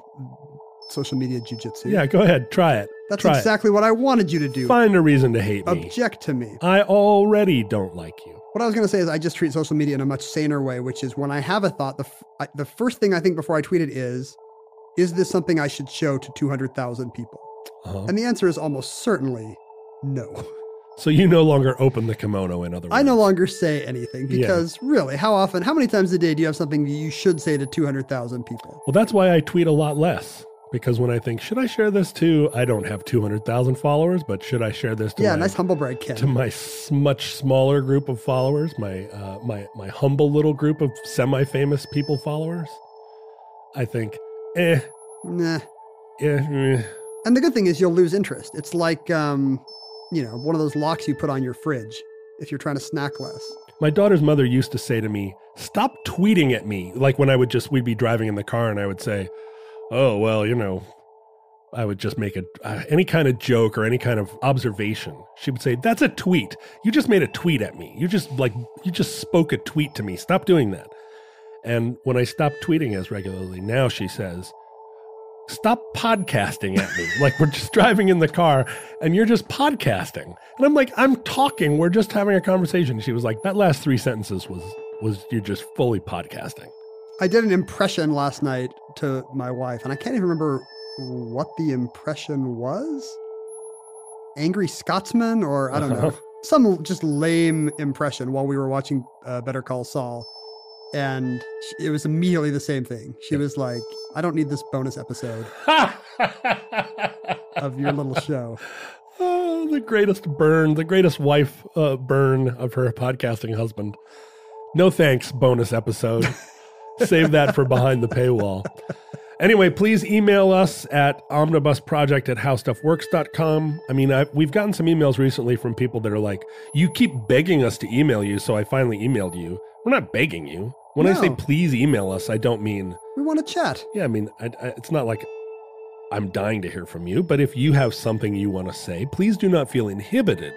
social media jujitsu. Yeah, go ahead, try it. That's exactly what I wanted you to do. Find a reason to hate me. Object to me. I already don't like you. What I was going to say is I just treat social media in a much saner way, which is when I have a thought, the first thing I think before I tweet it is this something I should show to 200,000 people? Uh-huh. And the answer is almost certainly no. So you no longer open the kimono, in other words. I no longer say anything because really, how many times a day do you have something you should say to 200,000 people? Well, that's why I tweet a lot less. Because when I think, should I share this to, I don't have 200,000 followers, but should I share this to nice humble brag, Ken. To my much smaller group of followers, my humble little group of semi-famous people followers? I think, Nah. Yeah. And the good thing is you'll lose interest. It's like, one of those locks you put on your fridge if you're trying to snack less. My daughter's mother used to say to me, stop tweeting at me. Like when we'd be driving in the car and I would say, oh, well, I would just make any kind of joke or any kind of observation. She would say, that's a tweet. You just made a tweet at me. You just spoke a tweet to me. Stop doing that. And when I stopped tweeting as regularly, now she says, stop podcasting at me. Like we're just driving in the car and you're just podcasting. And I'm like, I'm talking. We're just having a conversation. She was like, that last 3 sentences was you're just fully podcasting. I did an impression last night to my wife, and I can't even remember what the impression was. Angry Scotsman, or I don't know. Some just lame impression while we were watching Better Call Saul. And it was immediately the same thing. She was like, I don't need this bonus episode of your little show. Oh, the greatest wife burn of her podcasting husband. No thanks, bonus episode. Save that for behind the paywall. Anyway, please email us at omnibusproject@howstuffworks.com. I mean, we've gotten some emails recently from people that are like, you keep begging us to email you, so I finally emailed you. We're not begging you. When I say please email us, I don't mean... We want to chat. Yeah, I mean, it's not like I'm dying to hear from you, but if you have something you want to say, please do not feel inhibited.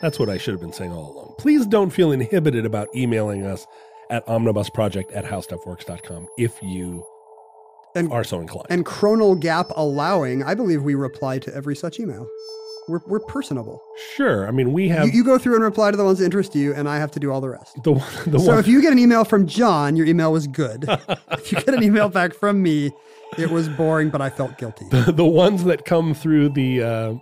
That's what I should have been saying all along. Please don't feel inhibited about emailing us at omnibusproject@howstuffworks.com if you are so inclined. And chronal gap allowing, I believe we reply to every such email. We're personable. Sure. I mean, we have... You go through and reply to the ones that interest you, and I have to do all the rest. So if you get an email from John, your email was good. If you get an email back from me, it was boring, but I felt guilty. The ones that come through the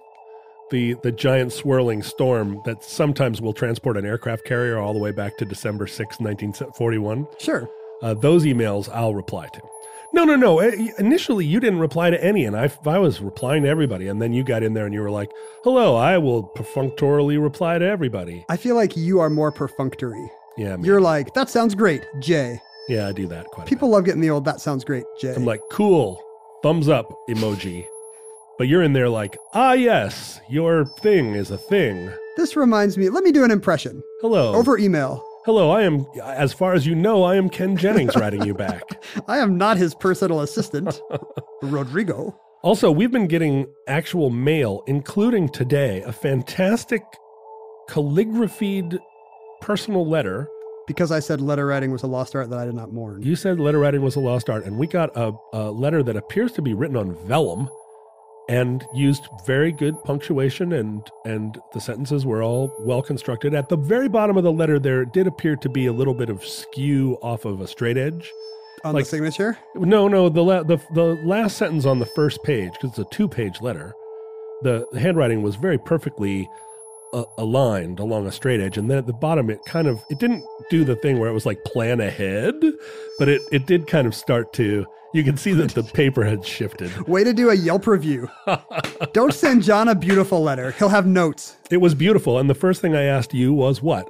giant swirling storm that sometimes will transport an aircraft carrier all the way back to December 6, 1941. Sure. Those emails I'll reply to. No. Initially, you didn't reply to any, and I was replying to everybody, and then you got in there and you were like, hello, I will perfunctorily reply to everybody. I feel like you are more perfunctory. Yeah. You're like, that sounds great, Jay. Yeah, I do that quite a bit. People love getting the old, that sounds great, Jay. I'm like, cool, thumbs up emoji. But you're in there like, yes, your thing is a thing. This reminds me, let me do an impression. Hello. Over email. Hello, I am, as far as you know, I am Ken Jennings writing you back. I am not his personal assistant, Rodrigo. Also, we've been getting actual mail, including today, a fantastic calligraphied personal letter. Because I said letter writing was a lost art that I did not mourn. You said letter writing was a lost art, and we got a letter that appears to be written on vellum and used very good punctuation, and the sentences were all well constructed. At the very bottom of the letter, there did appear to be a little bit of skew off of a straight edge. On the signature? No, the last sentence on the first page, because it's a 2-page letter, the handwriting was very perfectly aligned along a straight edge. And then at the bottom, it didn't do the thing where it was like plan ahead, but it did kind of start to, you can see that the paper had shifted. Way to do a Yelp review. Don't send John a beautiful letter. He'll have notes. It was beautiful. And the first thing I asked you was what?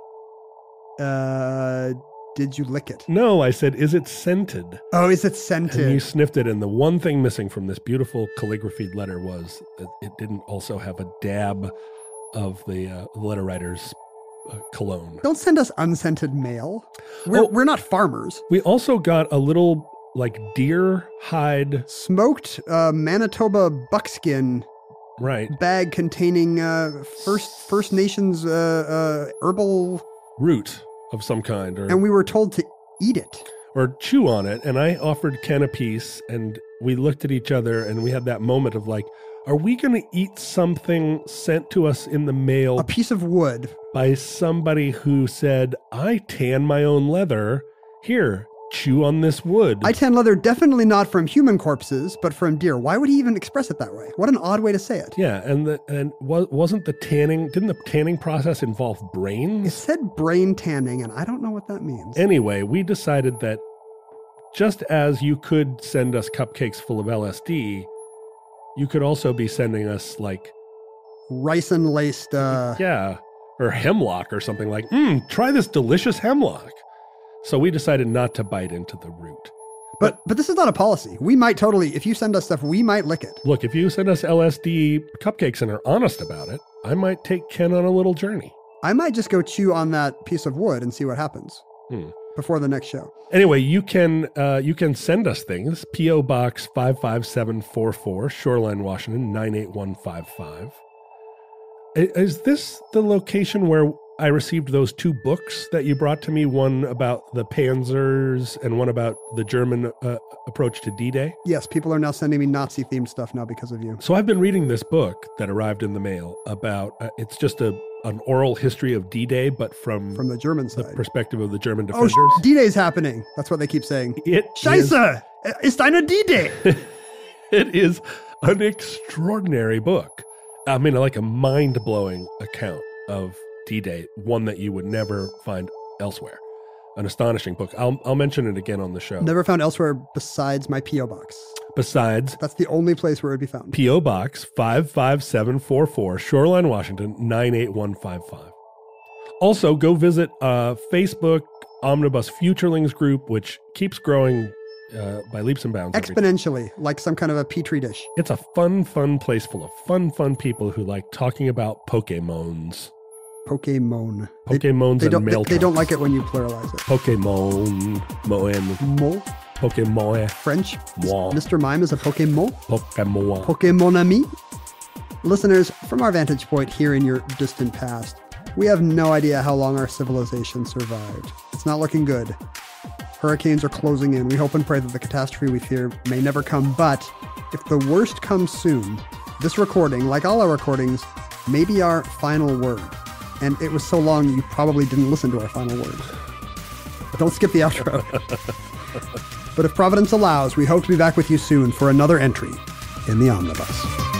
Did you lick it? No, I said, is it scented? Oh, is it scented? And you sniffed it, and the one thing missing from this beautiful calligraphied letter was that it didn't also have a dab of the letter writer's cologne. Don't send us unscented mail. We're not farmers. We also got a little, like, deer hide. Smoked Manitoba buckskin. Right. Bag containing First Nations herbal root of some kind. And we were told to eat it. Or chew on it. And I offered Ken a piece, and we looked at each other, and we had that moment of like, are we going to eat something sent to us in the mail? A piece of wood. By somebody who said, I tan my own leather. Here, chew on this wood. I tan leather definitely not from human corpses, but from deer. Why would he even express it that way? What an odd way to say it. Yeah, didn't the tanning process involve brains? It said brain tanning, and I don't know what that means. Anyway, we decided that just as you could send us cupcakes full of LSD, you could also be sending us like ricin-laced or hemlock or something like, try this delicious hemlock. So we decided not to bite into the root. But this is not a policy. We might totally, if you send us stuff, we might lick it. Look, if you send us LSD cupcakes and are honest about it, I might take Ken on a little journey. I might just go chew on that piece of wood and see what happens before the next show. Anyway, you can send us things. P.O. Box 55744, Shoreline, Washington, 98155. Is this the location where I received those two books that you brought to me, one about the Panzers and one about the German approach to D-Day? Yes, people are now sending me Nazi-themed stuff now because of you. So I've been reading this book that arrived in the mail about, it's just an oral history of D-Day, but from the German side. The perspective of the German defenders. Oh, D-Day's happening. That's what they keep saying. Scheiße! Ist eine D-Day! It is an extraordinary book. I mean, like a mind-blowing account of D-Day, one that you would never find elsewhere. An astonishing book. I'll mention it again on the show. Never found elsewhere besides my P.O. Box. Besides? That's the only place where it would be found. P.O. Box 55744, Shoreline, Washington, 98155. Also, go visit Facebook Omnibus Futurelings group, which keeps growing by leaps and bounds. Exponentially, like some kind of a petri dish. It's a fun place full of fun people who like talking about Pokemons. Pokemon. Pokemons and mail. They don't like it when you pluralize it. Pokemon. Mo. Pokemon. French. Moi. Mr. Mime is a Pokemon. Pokemon. Pokemon ami. Listeners, from our vantage point here in your distant past, we have no idea how long our civilization survived. It's not looking good. Hurricanes are closing in. We hope and pray that the catastrophe we fear may never come. But if the worst comes soon, this recording, like all our recordings, may be our final word. And it was so long you probably didn't listen to our final word. Don't skip the outro. But if Providence allows, we hope to be back with you soon for another entry in the Omnibus.